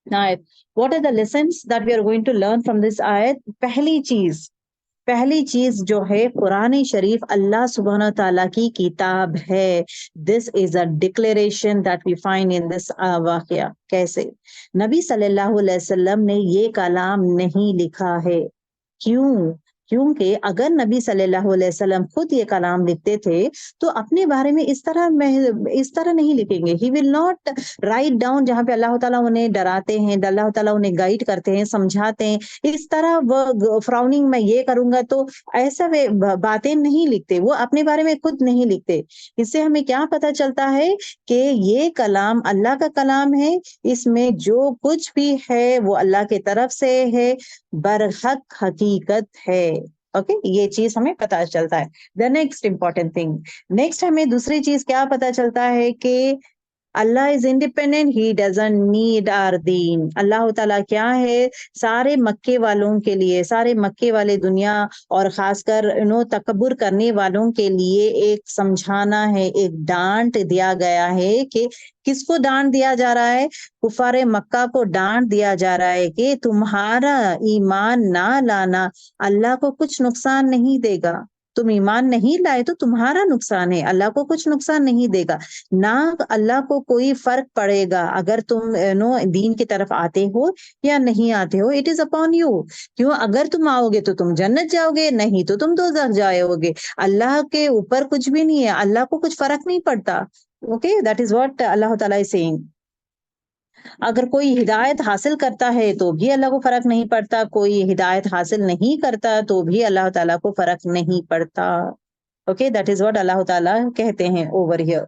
ayat. What are the lessons that we are going to learn from this ayat? پہلی چیز جو ہے، قرآن شریف اللہ سبحانہ تعالیٰ کی کتاب ہے. This is a declaration that we find in this واقعہ. کیسے؟ نبی صلی اللہ علیہ وسلم نے یہ کلام نہیں لکھا ہے. کیوں؟ کیونکہ اگر نبی صلی اللہ علیہ وسلم خود یہ کلام لکھتے تھے تو اپنے بارے میں اس طرح نہیں لکھیں گے. ہی ول ناٹ رائٹ ڈاؤن جہاں پہ اللہ تعالیٰ انہیں ڈراتے ہیں، اللہ تعالیٰ انہیں گائیڈ کرتے ہیں، سمجھاتے ہیں، اس طرح وہ فراؤننگ میں یہ کروں گا تو ایسا باتیں نہیں لکھتے. وہ اپنے بارے میں خود نہیں لکھتے. اس سے ہمیں کیا پتہ چلتا ہے کہ یہ کلام اللہ کا کلام ہے، اس میں جو کچھ بھی ہے وہ اللہ کی طرف سے ہے، برحق حقیقت ہے. اوکے، یہ چیز ہمیں پتہ چلتا ہے. The next important thing. Next ہمیں دوسری چیز کیا پتہ چلتا ہے کہ اللہ is independent, he doesn't need our دین. اللہ تعالیٰ کیا ہے؟ سارے مکے والوں کے لیے، سارے مکے والے دنیا اور خاص کر تکبر کرنے والوں کے لیے ایک سمجھانا ہے، ایک ڈانٹ دیا گیا ہے. کہ کس کو ڈانٹ دیا جا رہا ہے؟ کفار مکہ کو ڈانٹ دیا جا رہا ہے کہ تمہارا ایمان نہ لانا اللہ کو کچھ نقصان نہیں دے گا. تم ایمان نہیں لائے تو تمہارا نقصان ہے، اللہ کو کچھ نقصان نہیں دے گا. نہ اللہ کو کوئی فرق پڑے گا اگر تم دین کی طرف آتے ہو یا نہیں آتے ہو. It is upon you. کیوں؟ اگر تم آؤ گے تو تم جنت جاؤ گے، نہیں تو تم دوزخ جاؤ گے. اللہ کے اوپر کچھ بھی نہیں ہے، اللہ کو کچھ فرق نہیں پڑتا. اوکے، دیٹ از واٹ اللہ تعالیٰ از سیئنگ. اگر کوئی ہدایت حاصل کرتا ہے تو بھی اللہ کو فرق نہیں پڑتا، کوئی ہدایت حاصل نہیں کرتا تو بھی اللہ تعالیٰ کو فرق نہیں پڑتا. اوکے، دیٹ از واٹ اللہ تعالیٰ کہتے ہیں اوور ہیئر.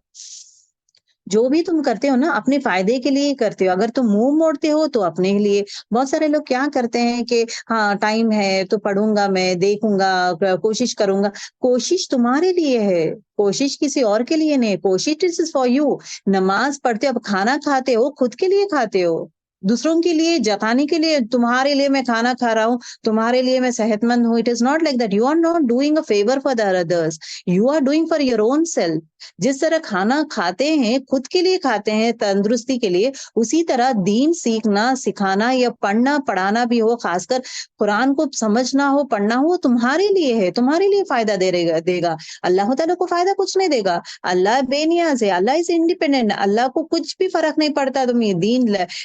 جو بھی تم کرتے ہو نا اپنے فائدے کے لیے کرتے ہو. اگر تم منہ موڑتے ہو تو اپنے لیے. بہت سارے لوگ کیا کرتے ہیں کہ ہاں ٹائم ہے تو پڑھوں گا، میں دیکھوں گا، کوشش کروں گا. کوشش تمہارے لیے ہے، کوشش کسی اور کے لیے نہیں. کوشش از فار یو. نماز پڑھتے ہو، اب کھانا کھاتے ہو خود کے لیے کھاتے ہو. دوسروں کے لیے جتانے کے لیے تمہارے لیے میں کھانا کھا رہا ہوں, تمہارے لیے میں صحت مند ہوں. It is not like that. You are not doing a favour for the others, you are doing for your own self. جس طرح کھانا کھاتے ہیں خود کے لیے کھاتے ہیں تندرستی کے لیے, اسی طرح دین سیکھنا سکھانا یا پڑھنا پڑھانا بھی ہو, خاص کر قرآن کو سمجھنا ہو پڑھنا ہو, تمہارے لیے ہے, تمہارے لیے فائدہ دے گا. اللہ تعالیٰ کو فائدہ کچھ نہیں دے گا. اللہ بے نیاز ہے, اللہ از انڈیپینڈنٹ, اللہ کو کچھ بھی فرق نہیں پڑتا تم یہ دین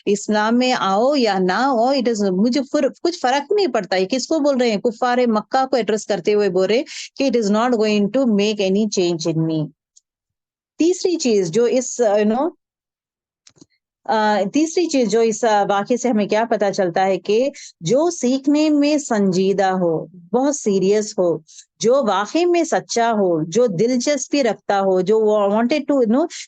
اسلام میں آؤ یا نہ آؤ. مجھے کچھ فرق نہیں پڑتا. یہ کس کو بول رہے ہیں؟ کفار مکہ کو ایڈریس کرتے ہوئے بول رہے کہ it is not going to make any change in me. تیسری چیز جو اس واقعے سے ہمیں کیا پتا چلتا ہے کہ جو سیکھنے میں سنجیدہ ہو, بہت سیریس ہو, جو واقعی میں سچا ہو, جو دلچسپی رکھتا ہو, جو وانٹیڈ ٹو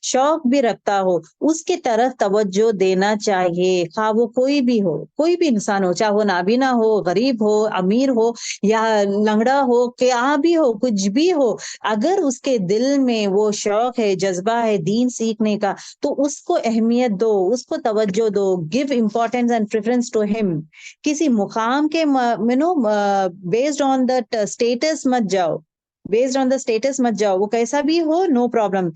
شوق بھی رکھتا ہو, اس کے طرف توجہ دینا چاہیے. خواہ وہ کوئی بھی ہو, کوئی بھی انسان ہو, چاہے وہ نابینا ہو, غریب ہو, امیر ہو یا لنگڑا ہو, کیا بھی ہو, کچھ بھی ہو, اگر اس کے دل میں وہ شوق ہے, جذبہ ہے دین سیکھنے کا, تو اس کو اہمیت دو, اس کو توجہ دو. Give importance and preference to ہم. کسی مقام کے بیسڈ آن دیٹ اسٹیٹس مت جاؤ, بیسڈ آن دا اسٹیٹس مت جاؤ, وہ کیسا بھی ہو نو پرابلم.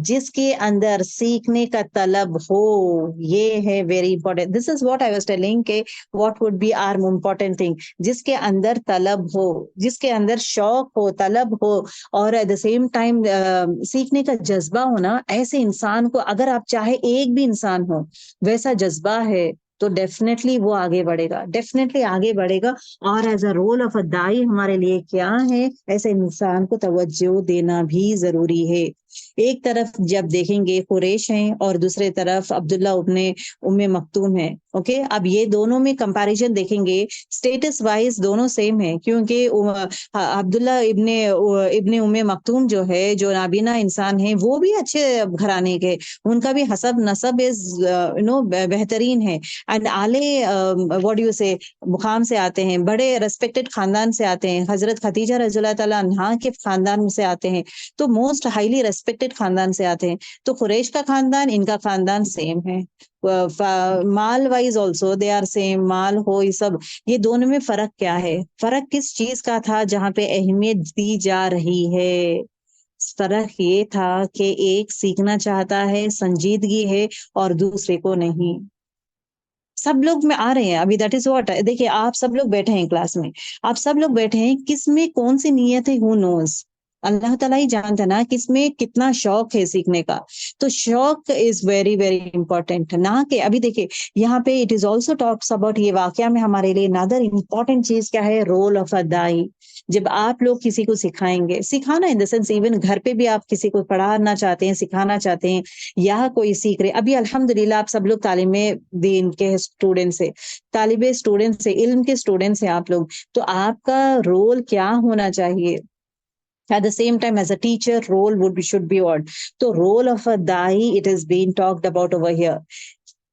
جس کے اندر سیکھنے کا طلب ہو, یہ ہے very important. This is what I was telling کہ what would be are important thing. جس کے اندر طلب ہو, جس کے اندر شوق ہو, طلب ہو, اور ایٹ دا سیم ٹائم سیکھنے کا جذبہ ہونا. ایسے انسان کو اگر آپ چاہے ایک بھی انسان ہو ویسا جذبہ ہے تو ڈیفینیٹلی وہ آگے بڑھے گا, ڈیفینیٹلی آگے بڑھے گا. اور ایز اے رول آف اے دائی ہمارے لیے کیا ہے, ایسے انسان کو توجہ دینا بھی ضروری ہے. ایک طرف جب دیکھیں گے قریش ہیں اور دوسرے طرف عبداللہ ابن ام مکتوم ہے. اوکے, اب یہ دونوں میں کمپیریزن دیکھیں گے, اسٹیٹس وائز دونوں سیم ہے, کیونکہ عبداللہ ابن ام مکتوم جو ہے, جو نابینا انسان ہے, وہ بھی اچھے گھرانے کے, ان کا بھی حسب نسب بہترین ہے. اینڈ واٹ ڈو یو سے مقام سے آتے ہیں, بڑے ریسپیکٹڈ خاندان سے آتے ہیں, حضرت خدیجہ رضی اللہ تعالیٰ عنہا کے خاندان سے آتے ہیں, تو موسٹ ہائیلی ریسپیکٹڈ خاندان سے آتے ہیں. تو قریش کا خاندان ان کا خاندان سیم ہے. مال wise also they are same, مال ہو یہ سب, یہ دونوں میں فرق کیا ہے؟ فرق کس چیز کا تھا جہاں پہ اہمیت دی جا رہی ہے؟ فرق یہ تھا کہ ایک سیکھنا چاہتا ہے, سنجیدگی ہے, اور دوسرے کو نہیں. سب لوگ میں آ رہے ہیں ابھی, دیٹ از واٹ. دیکھیے آپ سب لوگ بیٹھے ہیں کلاس میں, آپ سب لوگ بیٹھے ہیں, کس میں کون سی نیت ہے ہو نوز, اللہ تعالیٰ ہی جانتا نا کس میں کتنا شوق ہے سیکھنے کا. تو شوق از ویری ویری امپورٹینٹ. نہ کہ ابھی دیکھیے یہاں پہ it is also talks about, یہ واقعہ میں ہمارے لیے نادر امپورٹینٹ چیز کیا ہے, رول آف اے دائی. جب آپ لوگ کسی کو سکھائیں گے, سکھانا ان دا سینس ایون گھر پہ بھی آپ کسی کو پڑھانا چاہتے ہیں, سکھانا چاہتے ہیں, یا کوئی سیکھ رہے, ابھی الحمدللہ آپ سب لوگ تعلیم دین کے اسٹوڈنٹس ہیں, طالب اسٹوڈنٹس ہیں, علم کے اسٹوڈنٹس ہیں آپ لوگ. تو آپ کا رول کیا ہونا چاہیے؟ At the same time, as a teacher, role should be what? So, role of a dai, it is being talked about over here.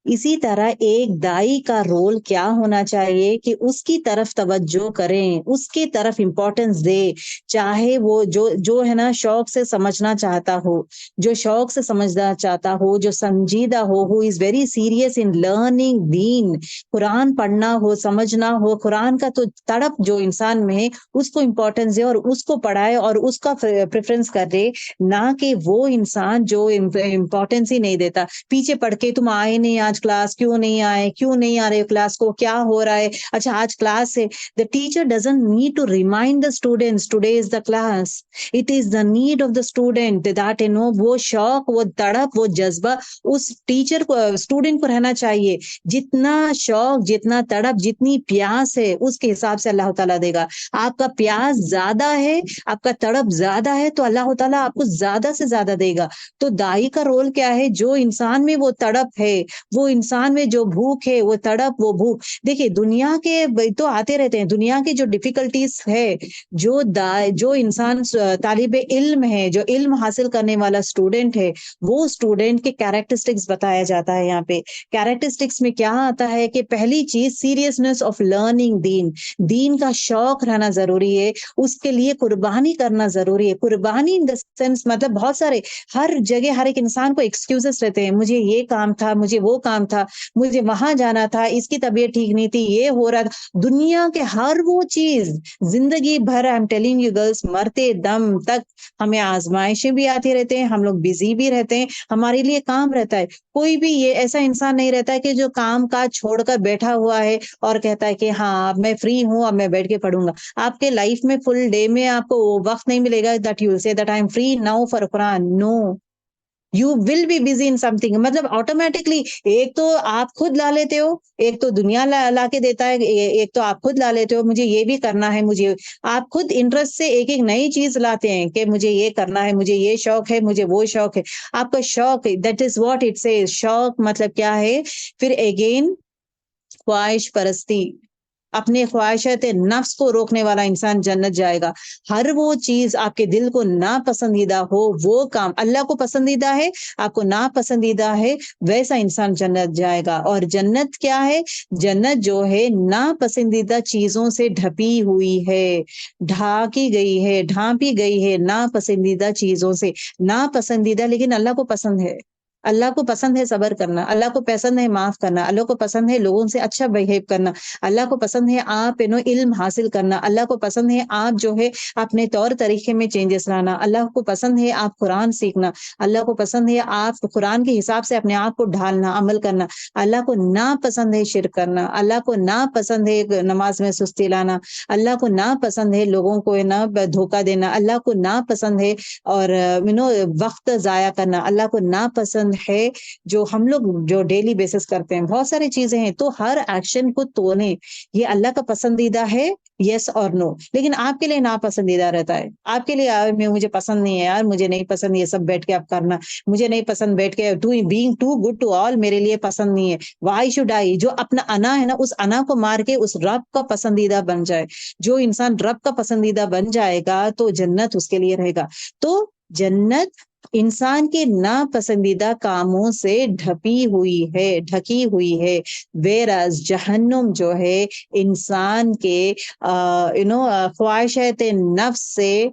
اسی طرح ایک دائی کا رول کیا ہونا چاہیے کہ اس کی طرف توجہ کریں, اس کی طرف امپورٹنس دے, چاہے وہ جو ہے نا شوق سے سمجھنا چاہتا ہو, جو شوق سے سمجھنا چاہتا ہو, جو سنجیدہ ہو, who is very serious in learning دین, قرآن پڑھنا ہو, سمجھنا ہو, قرآن کا تو تڑپ جو انسان میں ہے اس کو امپورٹنس دے اور اس کو پڑھائے اور اس کا پریفرنس کر دے. نہ کہ وہ انسان جو امپورٹنس ہی نہیں دیتا, پیچھے پڑھ کے تم آئے نہیں آج کلاس, کیوں نہیں آئے, کیوں نہیں آ رہے کلاس کو, کیا ہو رہا ہے, اچھا آج کلاس ہے. The teacher doesn't need to remind the students today is the class. It is the need of the student that وہ شوق, وہ تڑپ, وہ جذبہ اس ٹیچر کو, اسٹوڈنٹ کو رہنا چاہیے. جتنا شوق, جتنا تڑپ, جتنی پیاس ہے اس کے حساب سے اللہ تعالیٰ دے گا. آپ کا پیاس زیادہ ہے, آپ کا تڑپ زیادہ ہے, تو اللہ تعالیٰ آپ کو زیادہ سے زیادہ دے گا. تو دائی کا رول کیا ہے؟ جو انسان میں وہ تڑپ ہے, وہ انسان میں جو بھوک ہے, وہ تڑپ, وہ بھوک. دیکھیے دنیا کے تو آتے رہتے ہیں, دنیا کی جو ڈیفیکلٹیز ہے, جو انسان طالب علم ہے, جو علم حاصل کرنے والا اسٹوڈنٹ ہے, وہ اسٹوڈنٹ کے کیریکٹرسٹکس بتایا جاتا ہے. یہاں پہ کیریکٹرسٹکس میں کیا آتا ہے کہ پہلی چیز سیریسنس آف لرننگ دین, دین کا شوق رہنا ضروری ہے, اس کے لیے قربانی کرنا ضروری ہے. قربانی ان دا سینس مطلب بہت سارے, ہر جگہ ہر ایک انسان کو ایکسکیوزز رہتے ہیں, مجھے یہ کام تھا, مجھے وہ کام تھا, مجھے وہاں جانا تھا, اس کی طبیعت ٹھیک نہیں تھی, یہ ہو رہا تھا. دنیا کے ہر وہ چیز زندگی بھر, I am telling you girls, مرتے دم تک ہمیں آزمائشیں بھی آتی رہتے ہیں, ہم لوگ بزی بھی رہتے ہیں, ہمارے لیے کام رہتا ہے. کوئی بھی یہ ایسا انسان نہیں رہتا ہے کہ جو کام کاج چھوڑ کر بیٹھا ہوا ہے اور کہتا ہے کہ ہاں اب میں فری ہوں, اب میں بیٹھ کے پڑھوں گا. آپ کے لائف میں فل ڈے میں آپ کو وہ وقت نہیں ملے گا that you will say that I am free now for Quran. No, you will be busy in something. مطلب آٹومیٹکلی ایک تو آپ خود لا لیتے ہو, ایک تو دنیا لا کے دیتا ہے, ایک تو آپ خود لا لیتے ہو, مجھے یہ بھی کرنا ہے, مجھے آپ خود انٹرسٹ سے ایک ایک نئی چیز لاتے ہیں کہ مجھے یہ کرنا ہے, مجھے یہ شوق ہے, مجھے وہ شوق ہے. آپ کا شوق, that is what it says. شوق مطلب کیا ہے؟ پھر اگین خواہش پرستی, اپنے خواہشات نفس کو روکنے والا انسان جنت جائے گا. ہر وہ چیز آپ کے دل کو ناپسندیدہ ہو, وہ کام اللہ کو پسندیدہ ہے, آپ کو ناپسندیدہ ہے, ویسا انسان جنت جائے گا. اور جنت کیا ہے؟ جنت جو ہے ناپسندیدہ چیزوں سے ڈھپی ہوئی ہے, ڈھانپی گئی ہے ناپسندیدہ چیزوں سے. ناپسندیدہ لیکن اللہ کو پسند ہے. اللہ کو پسند ہے صبر کرنا, اللہ کو پسند ہے معاف کرنا, اللہ کو پسند ہے لوگوں سے اچھا بہیو کرنا, اللہ کو پسند ہے آپ علم حاصل کرنا, اللہ کو پسند ہے آپ جو ہے اپنے طور طریقے میں چینجز لانا, اللہ کو پسند ہے آپ قرآن سیکھنا, اللہ کو پسند ہے آپ قرآن کے حساب سے اپنے آپ کو ڈھالنا, عمل کرنا. اللہ کو ناپسند ہے شرک کرنا, اللہ کو ناپسند ہے نماز میں سستی لانا, اللہ کو ناپسند ہے لوگوں کو نہ دھوکہ دینا, اللہ کو ناپسند ہے اور وقت ضائع کرنا, اللہ کو ناپسند ہے جو ہم لوگ جو ڈیلی بیسس کرتے ہیں. بہت ساری چیزیں ہیں, تو ہر ایکشن کو تولیں, یہ اللہ کا پسندیدہ ہے یس اور نو, لیکن آپ کے لیے ناپسندیدہ رہتا ہے. آپ کے لیے مجھے پسند نہیں ہے یار, مجھے نہیں پسند یہ سب بیٹھ کے اب کرنا, مجھے نہیں پسند بیٹھ کے being too good to all, میرے لیے پسند نہیں ہے. Why should I? جو اپنا انا ہے نا, اس انا کو مار کے اس رب کا پسندیدہ بن جائے. جو انسان رب کا پسندیدہ بن جائے گا تو جنت اس کے لیے رہے گا. تو جنت انسان کے ناپسندیدہ کاموں سے ڈھکی ہوئی ہے. whereas جہنم جو ہے انسان کے خواہشات نفس سے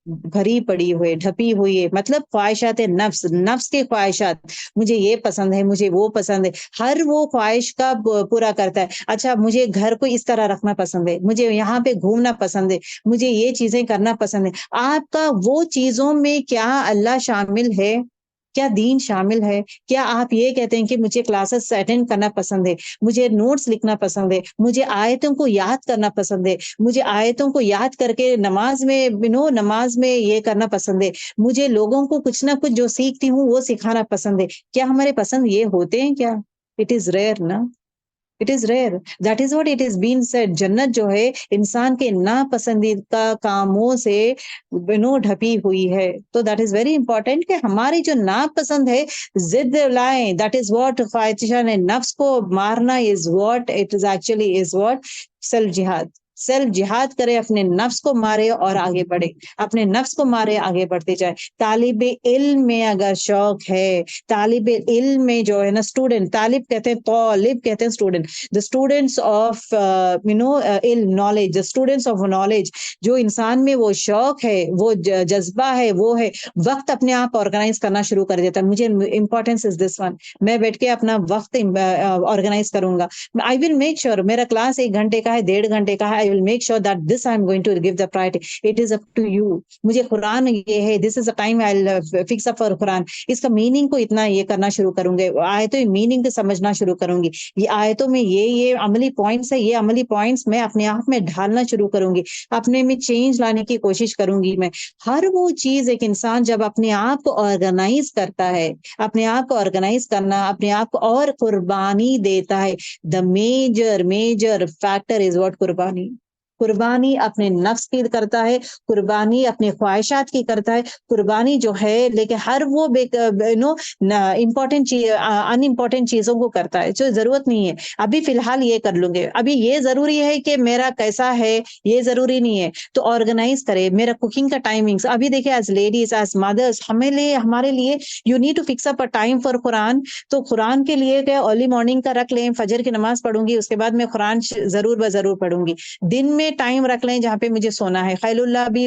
بھری پڑی ہوئے, ڈھپی ہوئی ہے. مطلب خواہشات نفس کے خواہشات, مجھے یہ پسند ہے, مجھے وہ پسند ہے, ہر وہ خواہش کا پورا کرتا ہے. اچھا مجھے گھر کو اس طرح رکھنا پسند ہے, مجھے یہاں پہ گھومنا پسند ہے, مجھے یہ چیزیں کرنا پسند ہے. آپ کا وہ چیزوں میں کیا اللہ شامل ہے؟ کیا دین شامل ہے؟ کیا آپ یہ کہتے ہیں کہ مجھے کلاسز اٹینڈ کرنا پسند ہے, مجھے نوٹس لکھنا پسند ہے, مجھے آیتوں کو یاد کرنا پسند ہے, مجھے آیتوں کو یاد کر کے نماز میں یہ کرنا پسند ہے, مجھے لوگوں کو کچھ نہ کچھ جو سیکھتی ہوں وہ سکھانا پسند ہے. کیا ہمارے پسند یہ ہوتے ہیں کیا؟ اٹ از ریئر نا, it is rare. That is what it is been sad. جنت جو ہے انسان کے ناپسندیدہ کاموں سے ڈھپی ہوئی ہے. تو دیٹ از ویری امپورٹینٹ کہ ہماری جو ناپسند ہے ضد لائیں. دیٹ از واٹ خواہشات نفس کو مارنا از what it is actually is what self جہاد کرے, اپنے نفس کو مارے اور آگے بڑھے, اپنے نفس کو مارے آگے بڑھتے جائے. طالب علم میں اگر شوق ہے, طالب علم میں جو ہے نا اسٹوڈنٹ, طالب کہتے ہیں, طالب کہتے ہیں اسٹوڈنٹ, the students of علم, knowledge, the students of knowledge. جو انسان میں وہ شوق ہے, وہ جذبہ ہے, وہ ہے وقت اپنے آپ آرگنائز کرنا شروع کر دیتا ہے. مجھے امپورٹینس از دس ون, میں بیٹھ کے اپنا وقت آرگنائز کروں گا. I will make sure میرا کلاس 1 گھنٹے کا ہے, 1.5 گھنٹے کا ہے, I will make sure that this I am going to give the priority. It is up to you. مجھے قرآن یہ ہے, this is the time I'll fix up for قرآن. اس کا میننگ کو اتنا یہ کرنا شروع کروں گے, آیتوں میننگ کو سمجھنا شروع کروں گی. یہ آیتوں میں یہ عملی پوائنٹس ہے, یہ عملی پوائنٹس میں اپنے آپ میں ڈھالنا شروع کروں گی, اپنے میں چینج لانے کی کوشش کروں گی. میں ہر وہ چیز ایک انسان جب اپنے آپ کو آرگنائز کرتا ہے, اپنے آپ کو آرگنائز کرنا, اپنے آپ کو اور قربانی دیتا ہے. the major factor is what قربانی اپنے نفس کی کرتا ہے, قربانی اپنے خواہشات کی کرتا ہے, قربانی جو ہے لیکن ہر وہ ان امپورٹنٹ چیزوں کو کرتا ہے جو ضرورت نہیں ہے. ابھی فی الحال یہ کر لوں گے, ابھی یہ ضروری ہے کہ میرا کیسا ہے, یہ ضروری نہیں ہے, تو آرگنائز کرے. میرا کوکنگ کا ٹائمنگس, ابھی دیکھیں ایز لیڈیز, ایز مدرس, ہمارے لیے you need to fix up time for Quran. تو قرآن کے لیے کہ ارلی مارننگ کا رکھ لیں, فجر کی نماز پڑھوں گی, اس کے بعد میں قرآن ضرور پڑھوں گی. دن میں میں ٹائم رکھ لیں جہاں پہ مجھے سونا ہے. خیل اللہ بھی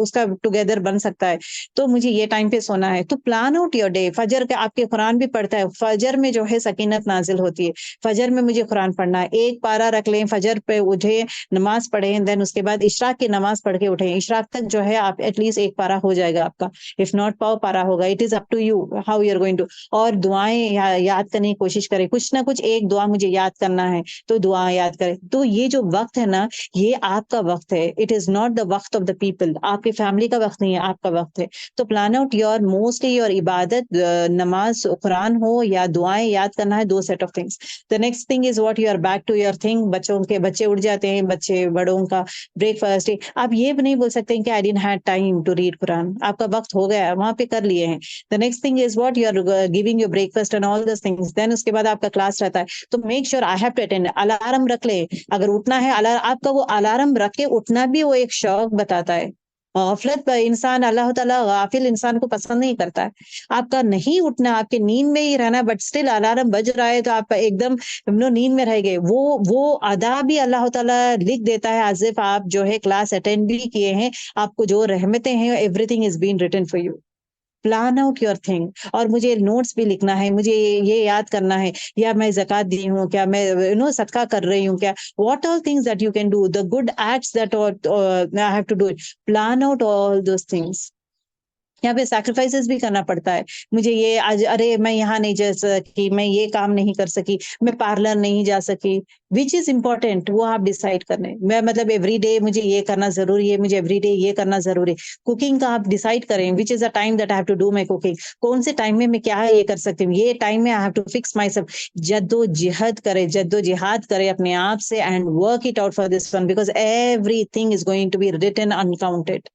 اس کا ٹوگیدر بن سکتا ہے, تو مجھے یہ ٹائم پہ سونا ہے. تو پلان آؤٹ یور ڈے. فجر کا آپ کے قرآن بھی پڑھتا ہے, فجر میں جو ہے سکینت نازل ہوتی ہے, فجر میں مجھے قرآن پڑھنا ہے. ایک پارا رکھ لیں, فجر پہ اٹھے, نماز پڑھیں, دین اس کے بعد اشراق کی نماز پڑھ کے اٹھیں. اشراق تک جو ہے آپ ایٹ لیسٹ ایک پارا ہو جائے گا آپ کا, اف ناٹ پاؤ پارا ہوگا. It is up to you how you are going to. اور دعائیں یاد کرنے کی کوشش کریں, کچھ نہ کچھ ایک دعا مجھے یاد کرنا ہے تو دعا یاد کریں. تو یہ جو وقت ہے نا, یہ آپ کا وقت ہے. اٹ از ناٹ دا وقت آف دا پیپل. آپ کی فیملی کا وقت نہیں ہے, آپ کا وقت ہے. تو plan out your mostly your عبادت, نماز, قرآن ہو یا دعائیں یاد کرنا ہے, دو set of things. The next thing is what you are back to your thing. بچوں کے بچے اٹھ جاتے ہیں, بچے بڑوں کا بریک فاسٹ. آپ یہ بھی نہیں بول سکتے کہ I didn't had time to read Quran. آپ کا وقت ہو گیا, وہاں پہ کر لیے ہیں. The next thing is what you are giving your breakfast and all those things. Then اس کے بعد آپ کا کلاس رہتا ہے, تو make sure I have to attend. Alarm رکھ لے, اگر اٹھنا ہے آپ کا وہ الارم رکھ کے اٹھنا بھی وہ ایک شوق بتاتا ہے. غفلت انسان, اللہ تعالیٰ غافل انسان کو پسند نہیں کرتا ہے. آپ کا نہیں اٹھنا, آپ کے نیند میں ہی رہنا, بٹ اسٹل الارم بج رہا ہے تو آپ ایک دم نیند میں رہ گئے. وہ ادا بھی اللہ تعالیٰ لکھ دیتا ہے, ایز اف آپ جو ہے کلاس اٹینڈ بھی کیے ہیں. آپ کو جو رحمتیں ہیں, every thing is been written for you. Plan out your thing. اور مجھے نوٹس بھی لکھنا ہے, مجھے یہ یاد کرنا ہے, یا میں زکات دی ہوں, کیا میں صدقہ کر رہی ہوں, کیا what all things that you can do, the good acts that I have to do it. Plan out all those things. یہاں پہ سیکریفائسز بھی کرنا پڑتا ہے. مجھے یہ آج, ارے میں یہاں نہیں جا سکی, میں یہ کام نہیں کر سکی, میں پارلر نہیں جا سکی. وچ از امپورٹینٹ, وہ آپ ڈیسائڈ کرنے. میں مطلب ایوری ڈے مجھے یہ کرنا ضروری ہے, مجھے ایوری ڈے یہ کرنا ضروری ہے. کوکنگ کا آپ ڈیسائڈ کریں, which is a time that I have to do my cooking. کون سے ٹائم میں کیا یہ کر سکتی ہوں, یہ ٹائم میں I have to fix myself. جد و جہاد کرے اپنے آپ سے, and work it out for this one, because everything is going to be written accounted.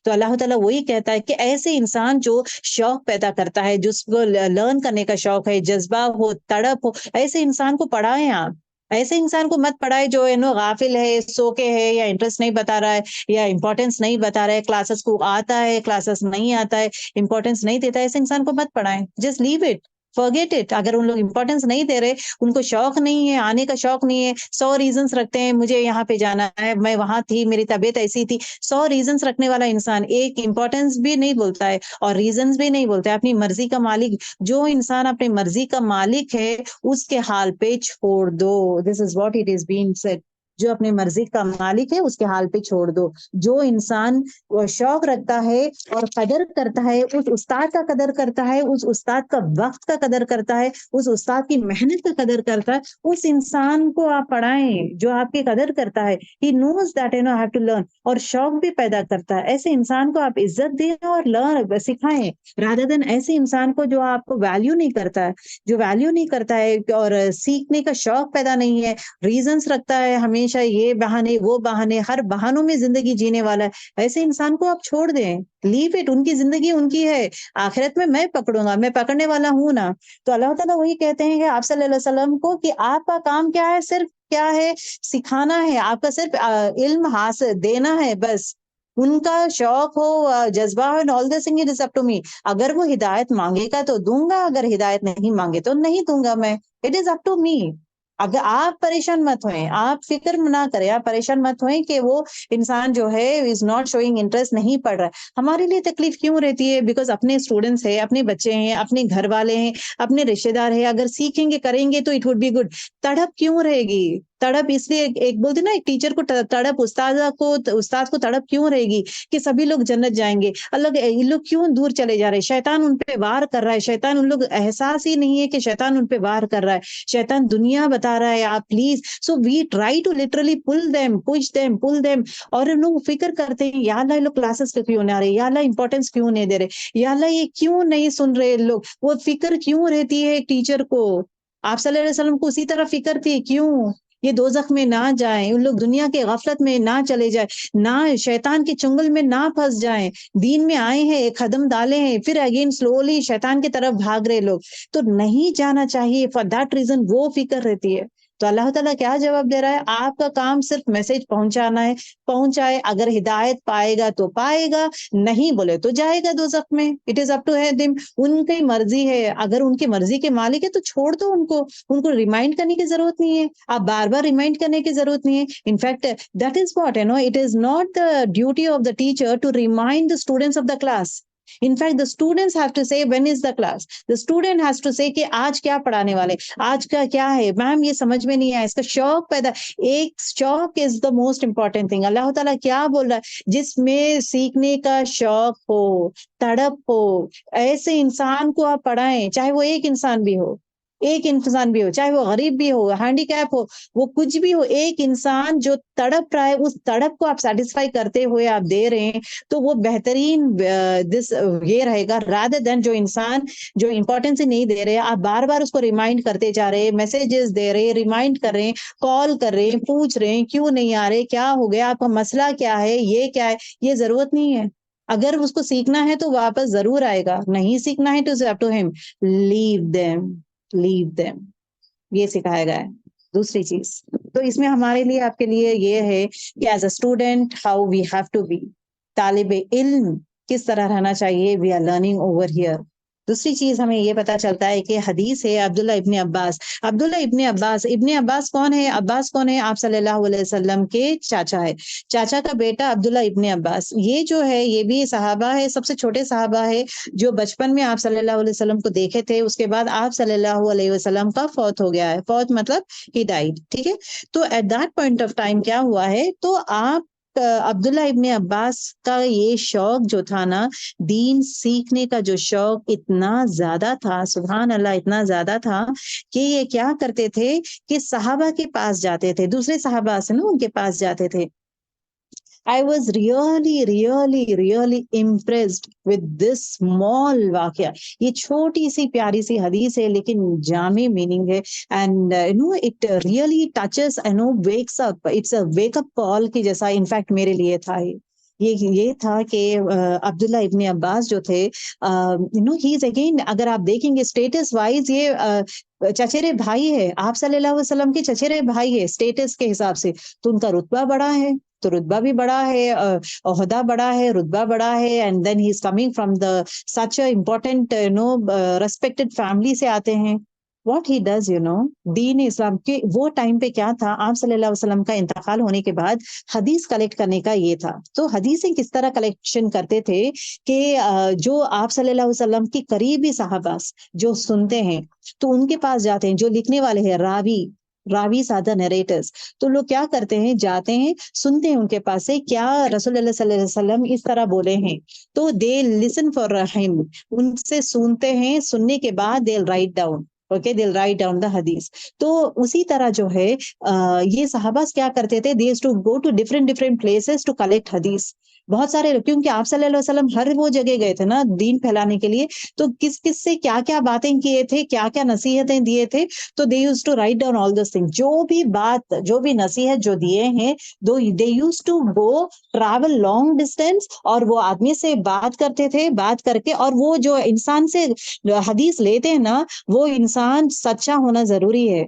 تو اللہ تعالیٰ وہی کہتا ہے کہ ایسے انسان جو شوق پیدا کرتا ہے, جس کو لرن کرنے کا شوق ہے, جذبہ ہو, تڑپ ہو, ایسے انسان کو پڑھائیں آپ. ایسے انسان کو مت پڑھائے جو غافل ہے, سو کے ہے, یا انٹرسٹ نہیں بتا رہا ہے, یا امپورٹینس نہیں بتا رہا ہے. کلاسز کو آتا ہے, کلاسز نہیں آتا ہے, امپورٹینس نہیں دیتا ہے, ایسے انسان کو مت پڑھائیں. Just leave it, forget it. اگر ان لوگ امپورٹینس نہیں دے رہے, ان کو شوق نہیں ہے, آنے کا شوق نہیں ہے, 100 ریزنس رکھتے ہیں, مجھے یہاں پہ جانا ہے, میں وہاں تھی, میری طبیعت ایسی تھی. 100 ریزنس رکھنے والا انسان ایک امپورٹینس بھی نہیں بولتا ہے, اور ریزنس بھی نہیں بولتا ہے. اپنی مرضی کا مالک, جو انسان اپنی مرضی کا مالک ہے, اس کے حال پہ چھوڑ دو. This is what it is being said. جو اپنی مرضی کا مالک ہے, اس کے حال پہ چھوڑ دو. جو انسان شوق رکھتا ہے اور قدر کرتا ہے, اس استاد کا قدر کرتا ہے, اس استاد کا وقت کا قدر کرتا ہے, اس استاد کی محنت کا قدر کرتا ہے, اس انسان کو آپ پڑھائیں جو آپ کی قدر کرتا ہے. He knows that I have to learn. اور شوق بھی پیدا کرتا ہے. ایسے انسان کو آپ عزت دیں اور لرن سکھائیں, rather than ایسے انسان کو جو آپ کو ویلیو نہیں کرتا ہے, جو ویلیو نہیں کرتا ہے اور سیکھنے کا شوق پیدا نہیں ہے, ریزنس رکھتا ہے ہمیشہ, یہ بہانے وہ بہانے, ہر بہانوں میں زندگی جینے والا ہے. ایسے انسان کو آپ چھوڑ دیں, لیو اٹ. ان کی زندگی ان کی ہے, آخرت میں پکڑوں گا, میں پکڑنے والا ہوں نا. تو اللہ تعالیٰ وہی کہتے ہیں کہ آپ صلی اللہ علیہ وسلم کو کہ آپ کا کام کیا ہے, صرف کیا ہے, سکھانا ہے. آپ کا صرف علم حاصل دینا ہے بس. ان کا شوق ہو, جذبہ ہو, all this thing it is up to me. اگر وہ ہدایت مانگے گا تو دوں گا, اگر ہدایت نہیں مانگے تو نہیں دوں گا میں. It is up to me. اگر آپ پریشان مت ہوئیں, آپ فکر نہ کریں, آپ پریشان مت ہوئیں کہ وہ انسان جو ہے از ناٹ شوئنگ انٹرسٹ, نہیں پڑھ رہا ہے. ہمارے لیے تکلیف کیوں رہتی ہے, بیکاز اپنے اسٹوڈنٹس ہیں, اپنے بچے ہیں, اپنے گھر والے ہیں, اپنے رشتے دار ہیں. اگر سیکھیں گے, کریں گے تو اٹ وڈ بی گڈ. تڑپ کیوں رہے گی, تڑپ اس لیے, ایک بولتے نا ایک ٹیچر کو تڑپ, استاد کو تڑپ کیوں رہے گی کہ سبھی لوگ جنت جائیں گے, یہ لوگ کیوں دور چلے جا رہے ہیں, شیطان ان پہ وار کر رہا ہے. شیطان, ان لوگ احساس ہی نہیں ہے کہ شیطان ان پہ وار کر رہا ہے, شیطان دنیا بتا رہا ہے, آپ please. So we try to literally pull them. اور ان لوگ فکر کرتے ہیں, یا اللہ یہ لوگ کلاسز کیوں نہ آ رہے, یا اللہ امپورٹینس کیوں نہیں دے رہے, یا اللہ یہ کیوں نہیں سن رہے لوگ. وہ فکر کیوں رہتی ہے ایک ٹیچر کو, آپ صلی اللہ علیہ وسلم کو اسی طرح فکر تھی, کیوں یہ دوزخ میں نہ جائیں, ان لوگ دنیا کے غفلت میں نہ چلے جائیں, نہ شیطان کے چنگل میں نہ پھنس جائیں. دین میں آئے ہیں, ایک قدم ڈالے ہیں, پھر اگین سلولی شیطان کی طرف بھاگ رہے لوگ, تو نہیں جانا چاہیے. فار دیٹ ریزن وہ فکر رہتی ہے. تو اللہ تعالیٰ کیا جواب دے رہا ہے؟ آپ کا کام صرف میسج پہنچانا ہے، پہنچائے، اگر ہدایت پائے گا تو پائے گا، نہیں بولے تو جائے گا دوزخ میں. It is up to them, ان کی مرضی ہے. اگر ان کی مرضی کے مالک ہے تو چھوڑ دو ان کو ریمائنڈ کرنے کی ضرورت نہیں ہے، آپ بار بار ریمائنڈ کرنے کی ضرورت نہیں ہے. In fact that is what it is not the duty of the teacher to remind the students of the class. In fact, the students have to say when is the class. The student has to say کہ آج کیا پڑھانے والے، آج کا کیا ہے میم، یہ سمجھ میں نہیں آیا. اس کا شوق پیدا، ایک شوق از دا موسٹ امپورٹنٹ تھنگ. اللہ تعالیٰ کیا بول رہا ہے؟ جس میں سیکھنے کا شوق ہو، تڑپ ہو، ایسے انسان کو آپ پڑھائیں، چاہے وہ ایک انسان بھی ہو، ایک انسان بھی ہو، چاہے وہ غریب بھی ہو، ہینڈی کیپ ہو، وہ کچھ بھی ہو، ایک انسان جو تڑپ رہا ہے، اس تڑپ کو آپ سیٹسفائی کرتے ہوئے آپ دے رہے ہیں، تو وہ بہترین یہ رہے گا رادر دین جو انسان جو امپورٹینس ہی نہیں دے رہے. آپ بار بار اس کو ریمائنڈ کرتے جا رہے، میسجز دے رہے، ریمائنڈ کر رہے، کال کر رہے، پوچھ رہے کیوں نہیں آ رہے، کیا ہو گیا، آپ کا مسئلہ کیا ہے، یہ کیا ہے. یہ ضرورت نہیں ہے. اگر اس کو سیکھنا ہے تو واپس ضرور آئے گا، نہیں سیکھنا ہے تو اپ ٹو ہم. لیو دیم یہ سکھایا گیا ہے. دوسری چیز تو اس میں ہمارے لیے، آپ کے لیے یہ ہے کہ as a student how we have to be. طالب علم کس طرح رہنا چاہیے، we are learning over here. دوسری چیز ہمیں یہ پتا چلتا ہے کہ حدیث ہے عبداللہ ابن عباس. ابن عباس کون ہے؟ عباس کون ہے؟ آپ صلی اللہ علیہ وسلم کے چاچا ہے، چاچا کا بیٹا عبداللہ ابن عباس. یہ جو ہے یہ بھی صحابہ ہے، سب سے چھوٹے صحابہ ہے، جو بچپن میں آپ صلی اللہ علیہ وسلم کو دیکھے تھے. اس کے بعد آپ صلی اللہ علیہ وسلم کا فوت ہو گیا ہے. فوت مطلب ہی ڈائیڈ، ٹھیک ہے. تو at that point of time کیا ہوا ہے، تو آپ عبداللہ ابن عباس کا یہ شوق جو تھا نا، دین سیکھنے کا جو شوق اتنا زیادہ تھا، سبحان اللہ، اتنا زیادہ تھا کہ یہ کیا کرتے تھے کہ صحابہ کے پاس جاتے تھے، دوسرے صحابہ سے نا ان کے پاس جاتے تھے. I was really impressed with this small واقعہ. یہ چھوٹی سی پیاری سی حدیث ہے لیکن جامع میننگ ہے. And it really touches, wakes up. It's a wake up call کی جیسا انفیکٹ میرے لیے تھا. یہ تھا کہ عبداللہ ابن عباس جو تھے، ہی از اگین، اگر آپ دیکھیں گے اسٹیٹس وائز یہ چچیرے بھائی ہے، آپ صلی اللہ علیہ وسلم کے چچیرے بھائی ہے اسٹیٹس کے حساب سے، تو ان کا رتبہ بڑا ہے، تو رتبہ بھی بڑا ہے، عہدہ بڑا ہے، رتبہ بڑا ہے. And then he is coming from the such a important respected family سے آتے ہیں. واٹ ہی ڈز دین اسلام کے وہ ٹائم پہ کیا تھا، آپ صلی اللہ علیہ وسلم کا انتقال ہونے کے بعد حدیث کلیکٹ کرنے کا یہ تھا. تو حدیثیں کس طرح کلیکشن کرتے تھے کہ جو آپ صلی اللہ علیہ وسلم کی قریبی صحابہ جو سنتے ہیں تو ان کے پاس جاتے ہیں، جو لکھنے والے ہیں راوی سادہ نریٹرز، تو لوگ کیا کرتے ہیں، جاتے ہیں، سنتے ہیں ان کے پاس سے کیا رسول اللہ صلی اللہ علیہ وسلم اس طرح بولے ہیں، تو دے لسن فار ہم، ان سے سنتے ہیں، سننے کے بعد they write down. they'll write down the hadith. تو اسی طرح جو ہے یہ صحابہ کیا کرتے تھے، they used to go to different places to collect hadith. بہت سارے، کیونکہ آپ صلی اللہ علیہ وسلم ہر وہ جگہ گئے تھے نا دین پھیلانے کے لیے، تو کس سے کیا کیا باتیں کیے تھے، کیا کیا نصیحتیں دیے تھے، تو they used to write down all those things. جو بھی بات، جو بھی نصیحت جو دیے ہیں، they used to go travel long distance، اور وہ آدمی سے بات کرتے تھے، بات کر کے، اور وہ جو انسان سے حدیث لیتے ہیں نا، وہ انسان سچا ہونا ضروری ہے.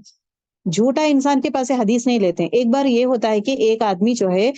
جھوٹا انسان کے پاس سے حدیث نہیں لیتے ہیں. ایک بار یہ ہوتا ہے کہ ایک آدمی جو ہے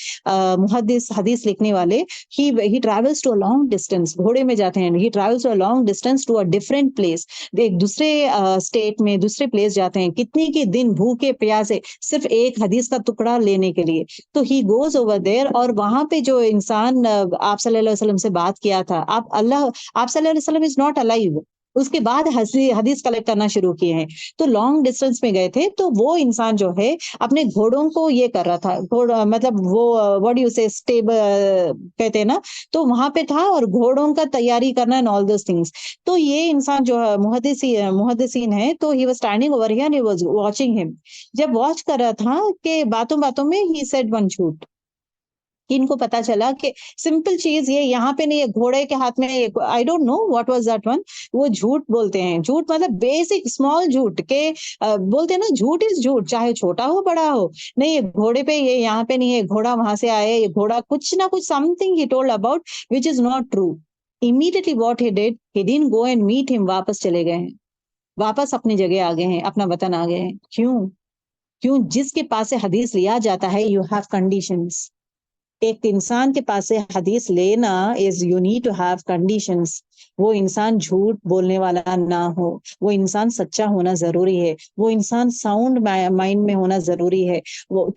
محدث، حدیث لکھنے والے، he travels to a long distance، گھوڑے میں جاتے ہیں، he travels to a long distance to a different place، ایک دوسرے اسٹیٹ میں، دوسرے پلیس جاتے ہیں، کتنے کے دن بھوکے پیاسے، صرف ایک حدیث کا ٹکڑا لینے کے لیے. تو he goes over there، اور وہاں پہ جو انسان آپ صلی اللہ علیہ وسلم سے بات کیا تھا، آپ صلی اللہ علیہ وسلم is not alive، اس کے بعد حدیث کلیکٹ کرنا شروع کیے ہیں. تو لانگ ڈسٹینس میں گئے تھے، تو وہ انسان جو ہے اپنے گھوڑوں کو یہ کر رہا تھا، مطلب وہ what do you say کہتے ہیں نا، تو وہاں پہ تھا، اور گھوڑوں کا تیاری کرنا and all those things. تو یہ انسان جو محدثین ہے، تو he was standing over here and he was watching him. جب واچ کر رہا تھا کہ باتوں میں he said one جھوٹ. ان کو پتا چلا کہ سمپل چیز یہ یہاں پہ نہیں ہے، گھوڑے کے ہاتھ میں I don't know what was that one، وہ جھوٹ بولتے ہیں. جھوٹ مطلب بیسک اسمال جھوٹ، کہ بولتے ہیں نا جھوٹ از جھوٹ، چاہے چھوٹا ہو بڑا ہو. نہیں، گھوڑے پہ یہ یہاں پہ نہیں ہے، گھوڑا وہاں سے آئے، یہ گھوڑا کچھ نہ کچھ something he told about which is not true. Immediately what he did, he didn't go and meet him، واپس چلے گئے ہیں، واپس اپنی جگہ آ گئے ہیں، اپنا وطن آ گئے ہیں. کیوں؟ کیوں؟ جس کے پاس سے حدیث لیا جاتا ہے یو ہیو کنڈیشنز. ایک انسان کے پاس سے حدیث لینا is you need to have conditions. وہ انسان جھوٹ بولنے والا نہ ہو, وہ انسان سچا ہونا ضروری ہے, وہ انسان ساؤنڈ مائنڈ میں ہونا ضروری ہے.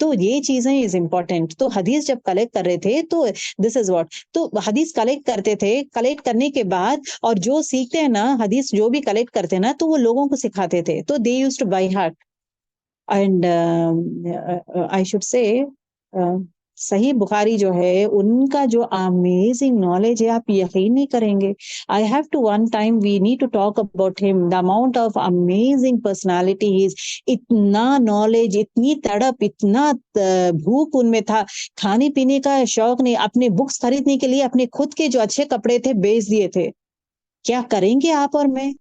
تو یہ چیزیں از امپورٹینٹ. تو حدیث جب کلیکٹ کر رہے تھے تو دس از واٹ, تو حدیث کلیکٹ کرتے تھے, کلیکٹ کرنے کے بعد اور جو سیکھتے ہیں نا حدیث جو بھی کلیکٹ کرتے ہیں نا تو وہ لوگوں کو سکھاتے تھے. تو they use to by heart. And I should say Sahih بخاری جو ہے ان کا جو امیزنگ نالج ہے آپ یقین نہیں کریں گے. I have to one time we need to talk about him, the amount of amazing personality his. اتنا نالج, اتنی تڑپ, اتنا بھوک ان میں تھا, کھانے پینے کا شوق نہیں, اپنے بکس خریدنے کے لیے اپنے خود کے جو اچھے کپڑے تھے بیچ دیے تھے. کیا کریں گے آپ اور میں؟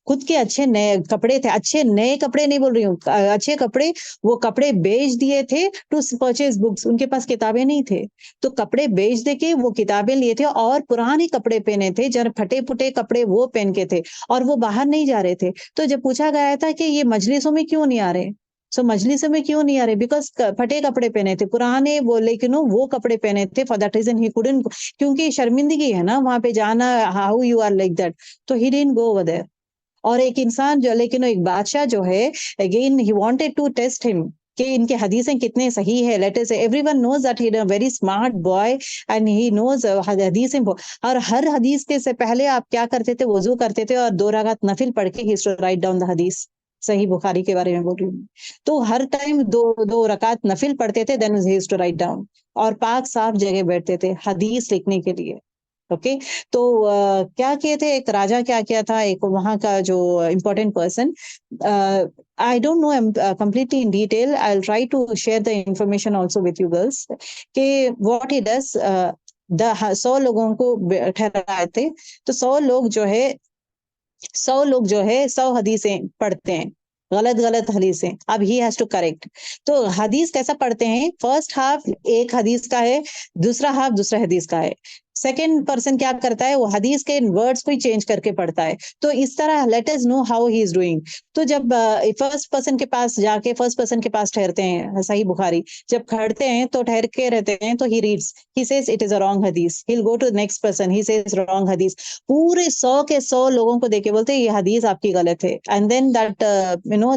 خود کے اچھے نئے کپڑے تھے, اچھے نئے کپڑے نہیں بول رہی ہوں, اچھے کپڑے, وہ کپڑے بیچ دیے تھے ٹو پرچیز بکس. ان کے پاس کتابیں نہیں تھے تو کپڑے بیچ دے کے وہ کتابیں لیے تھے اور پرانے کپڑے پہنے تھے, جب پھٹے پھٹے کپڑے وہ پہن کے تھے اور وہ باہر نہیں جا رہے تھے. تو جب پوچھا گیا تھا کہ یہ مجلسوں میں کیوں نہیں آ رہے, مجلسوں میں کیوں نہیں آ رہے, بیکاز پھٹے کپڑے پہنے تھے, پرانے وہ, لیکن وہ کپڑے پہنے تھے. For that reason he couldn't, کیونکہ شرمندگی ہے نا وہاں پہ جانا, how you are like that, تو ہی ڈidn't go over there. اور ایک انسان جو, لیکن ایک بادشاہ جو ہے, again he wanted to test him کہ ان کے حدیثیں کتنے صحیح ہے. Let us everyone knows that he is a very smart boy and he knows حدیثیں. اور ہر حدیث کے سے پہلے آپ کیا کرتے تھے, وضو کرتے تھے اور 2 رکعت نفل پڑھ کے ہی ٹو رائٹ ڈاؤن دا حدیث. صحیح بخاری کے بارے میں بول رہی ہوں. تو ہر ٹائم 2 رکعت نفل پڑھتے تھے, دین ہی ٹو رائٹ ڈاؤن, اور پاک صاف جگہ بیٹھتے تھے حدیث لکھنے کے لیے. اوکے, تو کیا کیے تھے, ایک راجا کیا کیا تھا, ایک وہاں کا جو important person, I don't know completely in detail, I will try to share the information also with you girls, کہ واٹ ہی ڈز, 100 لوگوں کو ٹھہرائے تھے. تو 100 لوگ جو ہے 100 حدیثیں پڑھتے ہیں, غلط حدیثیں. اب ہی ہیز ٹو کریکٹ. تو حدیث کیسا پڑھتے ہیں, فرسٹ ہاف ایک حدیث کا ہے, دوسرا ہاف دوسرا حدیث کا ہے. سیکنڈ پرسن کیا کرتا ہے, وہ حدیث کے ورڈز کو ہی چینج کر کے پڑھتا ہے. تو اس طرح let us know how he is doing. تو جب فرسٹ پرسن کے پاس جا کے, فرسٹ پرسن کے پاس ٹھہرتے ہیں, صحیح بخاری جب کھڑتے ہیں تو ٹھہر کے رہتے ہیں, تو he reads, he says it is a wrong حدیث, he will go to next person, he says wrong حدیث. پورے 100 کے 100 لوگوں کو دیکھ کے بولتے ہیں یہ حدیث آپ کی غلط ہے. And then that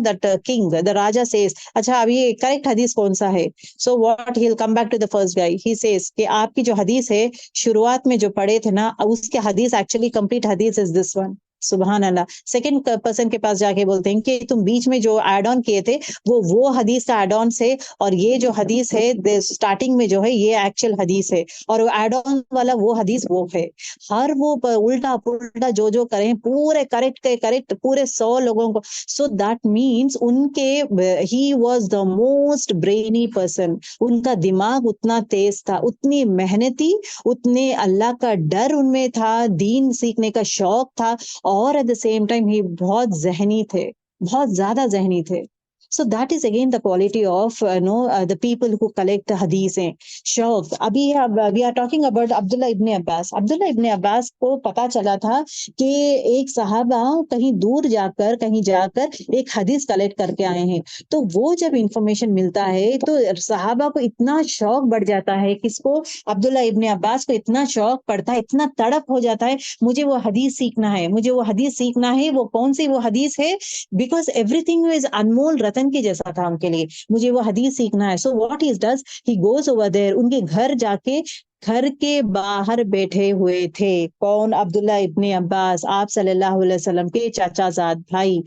that king, the raja says, اچھا اب یہ کریکٹ حدیث کون سا ہے. So what he will come back to the first guy, he says کہ آپ کی جو حدیث ہے شروعات میں جو پڑھے تھے نا, اس کے حدیث ایکچولی کمپلیٹ حدیث از دس ون. سبحان اللہ. سیکنڈ پرسن کے پاس جا کے بولتے ہیں کہ تم بیچ میں جو ایڈ آن کیے تھے وہ حدیث کا ایڈ آن ہے, اور یہ جو حدیث ہے اسٹارٹنگ میں جو ہے یہ ایکچوئل حدیث ہے, اور وہ ایڈ آن والا وہ حدیث وہ ہے. ہر وہ الٹا پلٹا جو کریں پورے کریکٹ پورے 100 لوگوں کو. سو دیٹ مینس ان کے, he was the most brainy person. ان کا دماغ اتنا تیز تھا, اتنی محنتی, اتنے اللہ کا ڈر ان میں تھا, دین سیکھنے کا شوق تھا, اور ایٹ دا سیم ٹائم ہی بہت ذہنی تھے, بہت زیادہ ذہنی تھے. So that is again the quality of the people who collect حدیثیں. شوق. ابھی we are talking about عبداللہ ابن عباس. عبداللہ ابن عباس کو پتا چلا تھا کہ ایک صحابہ کہیں دور جا کر ایک حدیث کلیکٹ کر کے آئے ہیں. تو وہ جب انفارمیشن ملتا ہے تو صحابہ کو اتنا شوق بڑھ جاتا ہے, کس کو, عبداللہ ابن عباس کو اتنا شوق پڑتا ہے, اتنا تڑپ ہو جاتا ہے, مجھے وہ حدیث سیکھنا ہے, وہ کون سی وہ حدیث ہے, بیکاز ایوری تھنگ از انمول رتن کے جیسا تھا ان کے لیے, مجھے وہ حدیث سیکھنا ہے. So what he does, he goes over there, ان کے گھر جا کے, گھر کے باہر بیٹھے ہوئے تھے. کون, عبداللہ ابن عباس, آپ صلی اللہ علیہ وسلم کے چاچا زاد بھائی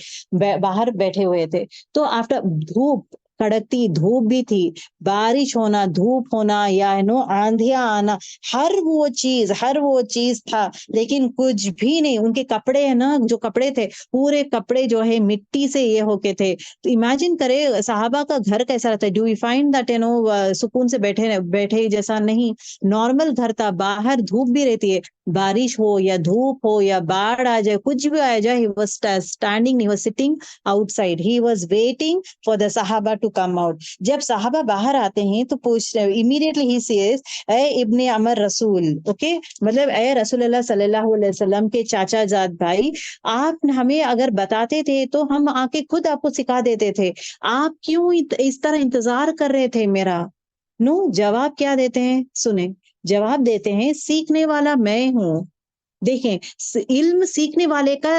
باہر بیٹھے ہوئے تھے. تو آفٹر دھوپ, کڑکتی دھوپ بھی تھی, بارش ہونا, دھوپ ہونا, یا آندھیاں آنا, ہر وہ چیز تھا, لیکن کچھ بھی نہیں. ان کے کپڑے ہیں نا, جو کپڑے تھے پورے کپڑے جو ہے مٹی سے یہ ہو کے تھے. تو امیجن کرے صحابہ کا گھر کیسا رہتا ہے. ڈو یو فائنڈ دیٹ سکون سے بیٹھے جیسا نہیں, نارمل گھر تھا. باہر دھوپ بھی رہتی ہے, بارش ہو یا دھوپ ہو یا باڑھ آ جائے, کچھ بھی آ جائے, he was standing, he was sitting outside, he was waiting for the Sahaba to come out. جب صحابہ باہر آتے ہیں تو پوچھ immediately he says اے ابن عمر رسول, اوکے, مطلب اے رسول اللہ صلی اللہ علیہ وسلم کے چاچا جاد بھائی, آپ ہمیں اگر بتاتے تھے تو ہم آ کے خود آپ کو سکھا دیتے تھے, آپ کیوں اس طرح انتظار کر رہے تھے میرا؟ نو, جواب کیا دیتے ہیں, سنیں, جواب دیتے ہیں سیکھنے والا میں ہوں. دیکھیں, علم سیکھنے والے کا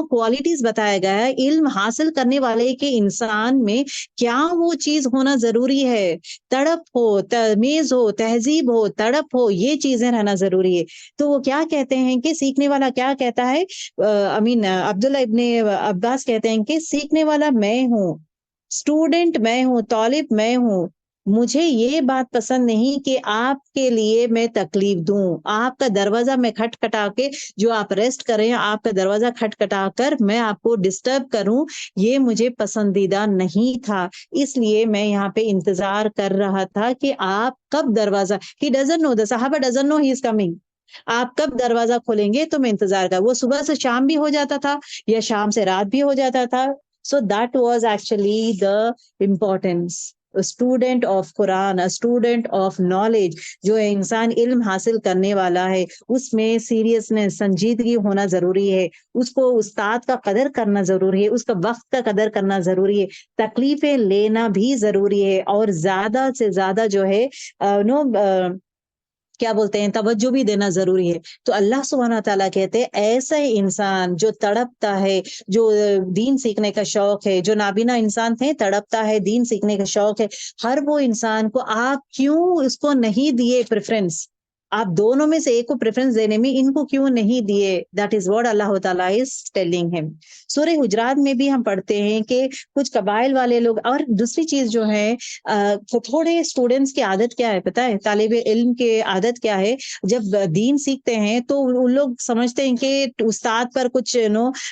کوالٹیز بتایا گیا ہے. علم حاصل کرنے والے کے انسان میں کیا وہ چیز ہونا ضروری ہے, تڑپ ہو, تمیز ہو, تہذیب ہو, تڑپ ہو, یہ چیزیں رہنا ضروری ہے. تو وہ کیا کہتے ہیں کہ سیکھنے والا کیا کہتا ہے, عبداللہ ابن عباس کہتے ہیں کہ سیکھنے والا میں ہوں, اسٹوڈنٹ میں ہوں, طالب میں ہوں. مجھے یہ بات پسند نہیں کہ آپ کے لیے میں تکلیف دوں, آپ کا دروازہ میں کھٹکھٹا کے, جو آپ ریسٹ کریں, آپ کا دروازہ کھٹکھٹا کر میں آپ کو ڈسٹرب کروں, یہ مجھے پسندیدہ نہیں تھا. اس لیے میں یہاں پہ انتظار کر رہا تھا کہ آپ کب دروازہ, he doesn't know, the صحابہ doesn't know he is coming, آپ کب دروازہ کھولیں گے تو میں انتظار کر. وہ صبح سے شام بھی ہو جاتا تھا یا شام سے رات بھی ہو جاتا تھا. So that was actually the importance. A student of Quran, a student of knowledge, جو انسان علم حاصل کرنے والا ہے, اس میں سیریسنس, سنجیدگی ہونا ضروری ہے, اس کو استاد کا قدر کرنا ضروری ہے, اس کا وقت کا قدر کرنا ضروری ہے, تکلیفیں لینا بھی ضروری ہے, اور زیادہ سے زیادہ جو ہے کیا بولتے ہیں, توجہ بھی دینا ضروری ہے. تو اللہ سبحانہ تعالیٰ کہتے ہیں ایسا انسان جو تڑپتا ہے, جو دین سیکھنے کا شوق ہے, جو نابینا انسان تھے, تڑپتا ہے, دین سیکھنے کا شوق ہے, ہر وہ انسان کو آپ کیوں اس کو نہیں دیے پریفرنس, آپ دونوں میں سے ایک کو پریفرنس دینے میں ان کو کیوں نہیں دیے؟ دیٹ از واٹ اللہ تعالیٰ از ٹیلنگ ہم. سورہ حجرات میں بھی ہم پڑھتے ہیں کہ کچھ قبائل والے لوگ, اور دوسری چیز جو ہے, تھوڑے اسٹوڈنٹس کی عادت کیا ہے پتہ ہے, طالب علم کے عادت کیا ہے, جب دین سیکھتے ہیں تو ان لوگ سمجھتے ہیں کہ استاد پر کچھ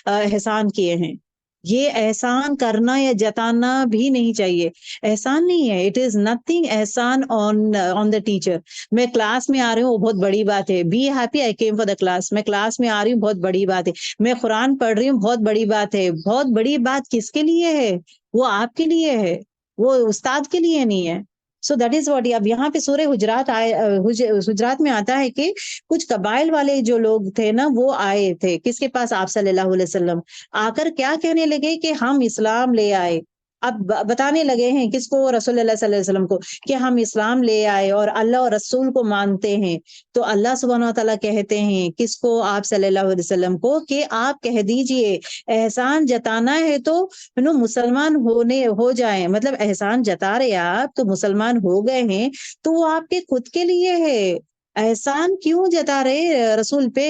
احسان کیے ہیں. یہ احسان کرنا یا جتانا بھی نہیں چاہیے, احسان نہیں ہے, اٹ از نتھنگ احسان آن دا ٹیچر. میں کلاس میں آ رہی ہوں, وہ بہت بڑی بات ہے, be happy I came for the class, میں کلاس میں آ رہی ہوں, بہت بڑی بات ہے, میں قرآن پڑھ رہی ہوں, بہت بڑی بات ہے. بہت بڑی بات کس کے لیے ہے؟ وہ آپ کے لیے ہے, وہ استاد کے لیے نہیں ہے. So that is what. اب یہاں پہ سورہ حجرات میں آتا ہے کہ کچھ قبائل والے جو لوگ تھے نا, وہ آئے تھے کس کے پاس, آپ صلی اللہ علیہ وسلم, آ کر کیا کہنے لگے کہ ہم اسلام لے آئے. اب بتانے لگے ہیں کس کو, رسول اللہ صلی اللہ علیہ وسلم کو, کہ ہم اسلام لے آئے اور اللہ اور رسول کو مانتے ہیں. تو اللہ سبحانہ و تعالیٰ کہتے ہیں کس کو, آپ صلی اللہ علیہ وسلم کو, کہ آپ کہہ دیجئے احسان جتانا ہے تو مسلمان ہو جائیں, مطلب احسان جتا رہے آپ تو مسلمان ہو گئے ہیں, تو وہ آپ کے خود کے لیے ہے. احسان کیوں جتا رہے رسول پہ؟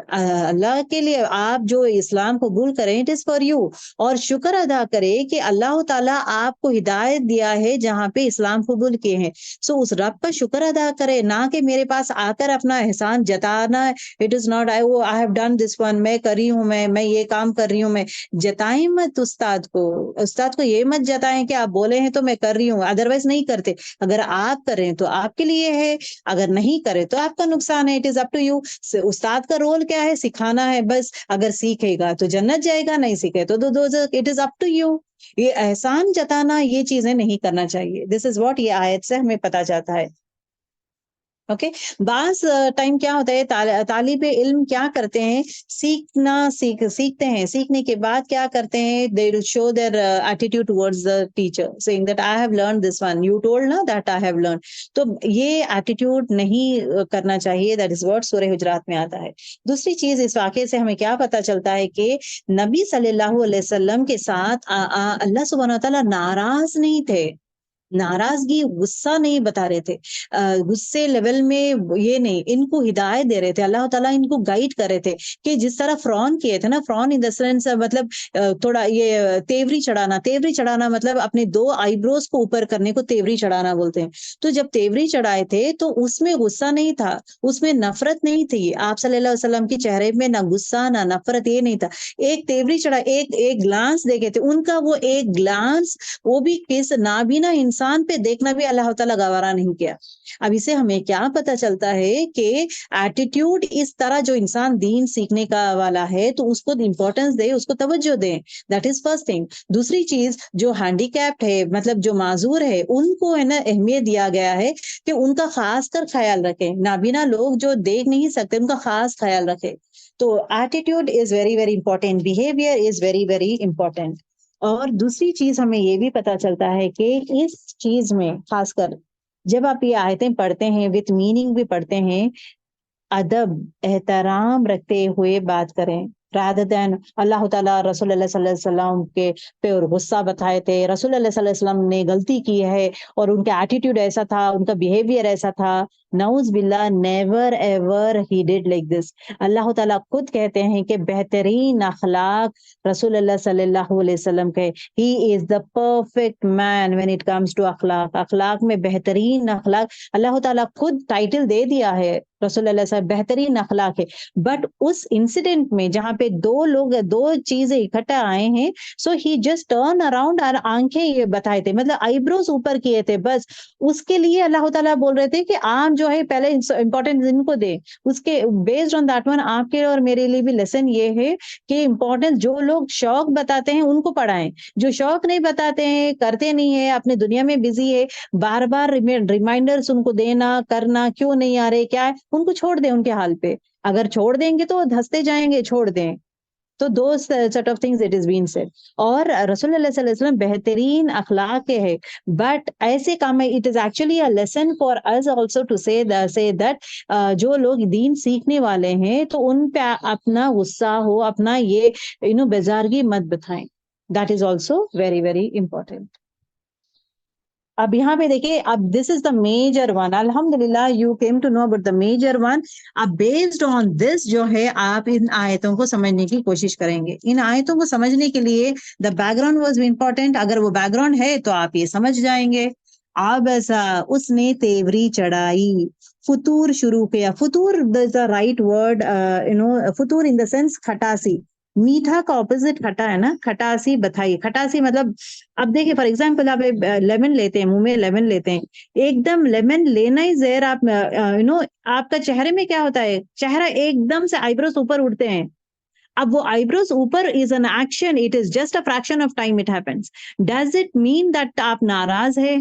اللہ کے لیے. آپ جو اسلام قبول کریں اٹ از فار یو, اور شکر ادا کرے کہ اللہ تعالیٰ آپ کو ہدایت دیا ہے جہاں پہ اسلام قبول کیے ہیں. سو اس رب کا شکر ادا کرے, نہ کہ میرے پاس آ کر اپنا احسان جتانا. It is not I have done this one, میں کری ہوں, میں یہ کام کر رہی ہوں. میں جتائیں مت استاد کو یہ مت جتائیں کہ آپ بولے ہیں تو میں کر رہی ہوں, ادروائز نہیں کرتے. اگر آپ کریں تو آپ کے لیے ہے, اگر نہیں کرے تو آپ کا نقصان ہے. It is up to you. استاد کا رول کیا ہے, سکھانا ہے بس. اگر سیکھے گا تو جنت جائے گا, نہیں سیکھے تو it is up to you. یہ احسان جتانا, یہ چیزیں نہیں کرنا چاہیے. دس از واٹ, یہ آیت سے ہمیں پتا چلتا ہے. اوکے, بعض ٹائم کیا ہوتا ہے, طالب علم کیا کرتے ہیں, سیکھتے ہیں, سیکھنے کے بعد کیا کرتے ہیں, they will show their attitude towards the teacher saying that I have learned this one, you told na that I have learned. تو یہ ایٹیٹیوڈ نہیں کرنا چاہیے. that is what سورہ حجرات میں آتا ہے. دوسری چیز, اس واقعے سے ہمیں کیا پتا چلتا ہے کہ نبی صلی اللہ علیہ وسلم کے ساتھ اللہ سبحانہ وتعالیٰ ناراض نہیں تھے. ناراضگی, غصہ نہیں بتا رہے تھے, غصے لیول میں یہ نہیں, ان کو ہدایت دے رہے تھے. اللہ تعالیٰ ان کو گائیڈ کر رہے تھے کہ جس طرح فرعون کیے تھے نا, فرعون ان دا سینس مطلب تھوڑا یہ تیوری چڑھانا مطلب اپنے 2 آئی بروز کو اوپر کرنے کو تیوری چڑھانا بولتے ہیں. تو جب تیوری چڑھائے تھے تو اس میں غصہ نہیں تھا, اس میں نفرت نہیں تھی. آپ صلی اللہ علیہ وسلم کے چہرے میں نہ غصہ نہ نفرت, یہ نہیں تھا. ایک تیوری چڑھا, ایک گلانس دیکھے تھے ان کا, وہ ایک گلانس, وہ بھی کس نابینا انسان انسان پہ دیکھنا بھی اللہ تعالیٰ گوارا نہیں کیا. اب اسے ہمیں کیا پتا چلتا ہے کہ ایٹیٹیوڈ اس طرح جو انسان دین سیکھنے کا والا ہے تو اس کو امپورٹنس دے, اس کو توجہ دے. That is first thing. دوسری چیز, جو ہینڈی کیپڈ ہے, مطلب جو معذور ہے, ان کو ہے نا اہمیت دیا گیا ہے کہ ان کا خاص کر خیال رکھیں. نابینا لوگ جو دیکھ نہیں سکتے ان کا خاص خیال رکھے. تو attitude is very very important, behaviour is very very important. اور دوسری چیز ہمیں یہ بھی پتا چلتا ہے کہ اس چیز میں خاص کر جب آپ یہ آیتیں پڑھتے ہیں وتھ میننگ بھی پڑھتے ہیں, ادب احترام رکھتے ہوئے بات کریں. rather than اللہ تعالیٰ رسول اللہ صلی اللہ علیہ وسلم کے پہ اور غصہ بتائے تھے, رسول اللہ صلی اللہ علیہ وسلم نے غلطی کی ہے اور ان کا ایٹیٹیوڈ ایسا تھا, ان کا بیہیویئر ایسا تھا. نعوذ باللہ, never ever he did like this. اللہ تعالیٰ خود کہتے ہیں کہ بہترین اخلاق رسول اللہ صلی اللہ علیہ وسلم کے, he is the perfect man when it comes to اخلاق. اخلاق میں بہترین اخلاق اللہ تعالیٰ خود ٹائٹل دے دیا ہے رسول اللہ صلی اللہ علیہ وسلم, بہترین اخلاق ہے. بٹ اس انسیڈنٹ میں جہاں پہ دو چیزیں اکٹھا آئے ہیں, سو ہی جسٹ ٹرن اراؤنڈ اور آنکھیں یہ بتائے تھے, مطلب آئی بروز اوپر کیے تھے بس. اس کے لیے اللہ تعالیٰ بول رہے تھے کہ آپ جو ہے پہلے امپورٹینس ان کو دے. اس کے بیسڈ آن دیٹ ون آپ کے اور میرے لیے بھی لیسن یہ ہے کہ امپورٹینس جو لوگ شوق بتاتے ہیں ان کو پڑھائیں, جو شوق نہیں بتاتے ہیں, کرتے نہیں ہے, اپنے دنیا میں بزی ہے, بار بار ریمائنڈرز ان کو دینا کرنا, کیوں نہیں آ رہے کیا ہے, ان کو چھوڑ دیں ان کے حال پہ. اگر چھوڑ دیں گے تو دھستے جائیں گے, چھوڑ دیں. تو دو set of things it is been said. اور رسول اللہ صلی اللہ علیہ وسلم بہترین اخلاق کے ہے, بٹ ایسے کام میں it is actually a lesson for us also to say that جو لوگ دین سیکھنے والے ہیں تو ان پہ اپنا غصہ ہو, اپنا یہ بیزارگی مت بتائیں. That is also very very important. اب یہاں پہ دیکھیں, اب this is the major one. الحمدللہ you came to know about the major one. اب بیسڈ آن دس جو ہے آپ ان آیتوں کو سمجھنے کی کوشش کریں گے. ان آیتوں کو سمجھنے کے لیے the back ground was important. اگر وہ بیک گراؤنڈ ہے تو آپ یہ سمجھ جائیں گے. اب ایسا اس نے تیوری چڑھائی, فطور شروع کیا. فطور دا رائٹ ورڈ, فطور ان دا سینس کھٹاسی. میٹھا کا اپوزٹ کھٹا ہے نا, کھٹاسی بتائی. کھٹاسی مطلب اب دیکھیں فار ایگزامپل آپ لیمن لیتے ہیں, منہ میں لیمن لیتے ہیں, ایک دم لیمن لینا ہی زہر. آپ آپ کا چہرے میں کیا ہوتا ہے, چہرہ ایک دم سے آئی بروز اوپر اٹھتے ہیں. اب وہ آئی بروز اوپر is an action, it is just a fraction of time it happens. Does it mean that آپ ناراض ہیں؟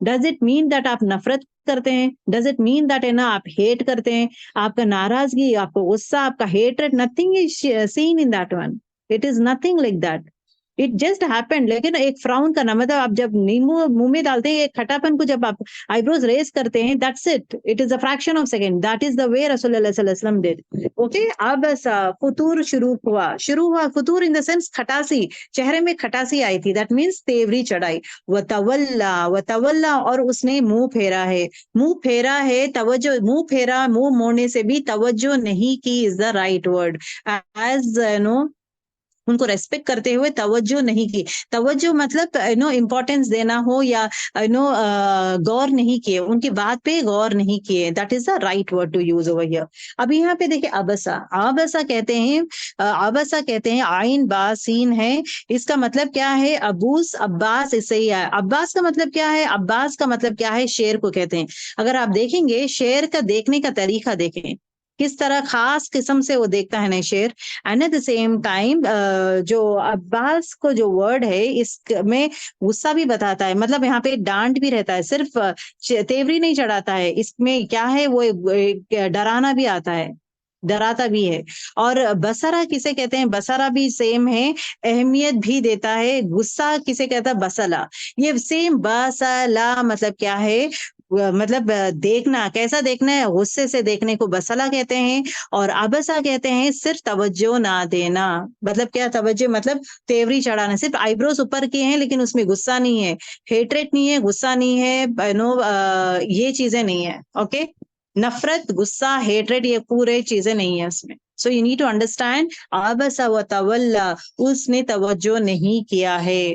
ڈز اٹ مین دیٹ آپ نفرت کرتے ہیں؟ ڈز اٹ مین دیٹ آپ ہیٹ کرتے ہیں؟ آپ کا ناراضگی, آپ کو غصہ, آپ کا hatred, nothing is seen in that one. It is nothing like that. It just happened. لیکن ایک فراؤن کرنا مطلب آپ جب نیمبو منہ میں ڈالتے ہیں, ایک کھٹاپن کو جب آپ آئی بروز ریز کرتے ہیں, that's it. It is a fraction of second. That is the way رسول اللہ صلی اللہ علیہ وسلم ڈیڈ. اوکے, اب فطور شروع ہوا. فطور ان دا سینس کھٹاسی, چہرے میں کھٹاسی آئی تھی. دیٹ مینس تیوری چڑھائی. وتولا, اور اس نے منہ پھیرا ہے. منہ پھیرا ہے, توجہ, منہ پھیرا, منہ موڑنے سے بھی توجہ نہیں کی از دا رائٹ ورڈ. ایز ان کو ریسپیکٹ کرتے ہوئے توجہ نہیں کی. توجہ مطلب امپورٹینس دینا ہو یا غور نہیں کیے, ان کی بات پہ غور نہیں کیے. That is the right word to use over here. اب یہاں پہ دیکھیں آبسا کہتے ہیں, عین با سین ہے. اس کا مطلب کیا ہے؟ ابوس, عباس, اس سے ہی ہے. عباس کا مطلب کیا ہے؟ عباس کا مطلب کیا ہے؟ شیر کو کہتے ہیں. اگر آپ دیکھیں گے شیر کا دیکھنے کا طریقہ دیکھیں کس طرح خاص قسم سے وہ دیکھتا ہے نا شیر. And at the same time جو عباس کو جو ورڈ ہے اس میں غصہ بھی بتاتا ہے, مطلب یہاں پہ ڈانٹ بھی رہتا ہے, صرف تیوری نہیں چڑھاتا ہے. اس میں کیا ہے, وہ ڈرانا بھی آتا ہے, ڈراتا بھی ہے. اور بسرا کسے کہتے ہیں؟ بسرا بھی سیم ہے, اہمیت بھی دیتا ہے. غصہ کسے کہتا ہے؟ بسلا. یہ سیم بسلا مطلب کیا ہے؟ مطلب دیکھنا, کیسا دیکھنا ہے؟ غصے سے دیکھنے کو بسلا کہتے ہیں. اور ابسا کہتے ہیں صرف توجہ نہ دینا. مطلب کیا توجہ؟ مطلب تیوری چڑھانا, صرف آئی بروز اوپر کیے ہیں لیکن اس میں غصہ نہیں ہے, ہیٹریٹ نہیں ہے, غصہ نہیں ہے, یہ چیزیں نہیں ہے. اوکے, نفرت, غصہ, ہیٹریٹ, یہ پورے چیزیں نہیں ہیں اس میں. So you need to understand. عبس و تولا, اس نے توجہ نہیں کیا ہے.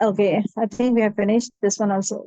Okay, I think we have finished this one also.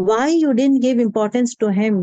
Why you didn't give importance to him?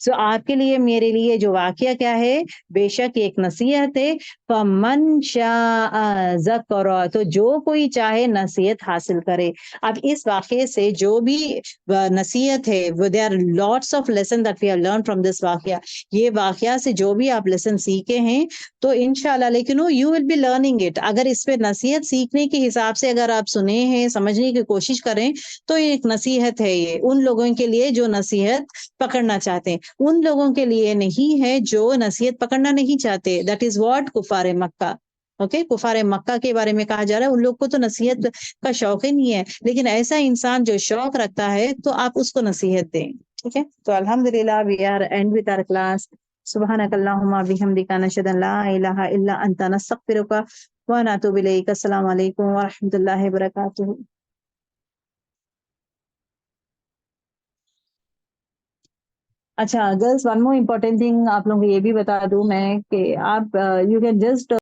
سو آپ کے لیے میرے لیے جو واقعہ کیا ہے، بے شک ایک نصیحت ہے. فمن شاء ذکر، تو جو کوئی چاہے نصیحت حاصل کرے. اب اس واقعے سے جو بھی نصیحت ہے، there are lots of lesson that we have learn from this واقعہ. یہ واقعہ سے جو بھی آپ لیسن سیکھے ہیں تو انشاءاللہ، لیکن you will be learning it. اگر اس پہ نصیحت سیکھنے کے حساب سے اگر آپ سنے ہیں، سمجھنے کی کوشش کریں، تو یہ ایک نصیحت ہے. یہ ان لوگوں کے لیے جو نصیحت پکڑنا چاہتے ہیں، ان لوگوں کے لیے نہیں ہے جو نصیحت پکڑنا نہیں چاہتے. دیٹ از واٹ کفار مکہ. اوکے، کفار مکہ کے بارے میں کہا جا رہا ہے ان لوگ کو تو نصیحت کا شوق ہی نہیں ہے، لیکن ایسا انسان جو شوق رکھتا ہے تو آپ اس کو نصیحت دیں. ٹھیک ہے، تو الحمدللہ we are end with our class. سبحانک اللہم بحمدک، نشہد ان لا الہ الا انت، نستغفرک ونتوب الیک. السلام علیکم ورحمۃ اللہ وبرکاتہ. اچھا girls, one more important thing آپ لوگوں کو یہ بھی بتا دوں میں کہ آپ یو کین جسٹ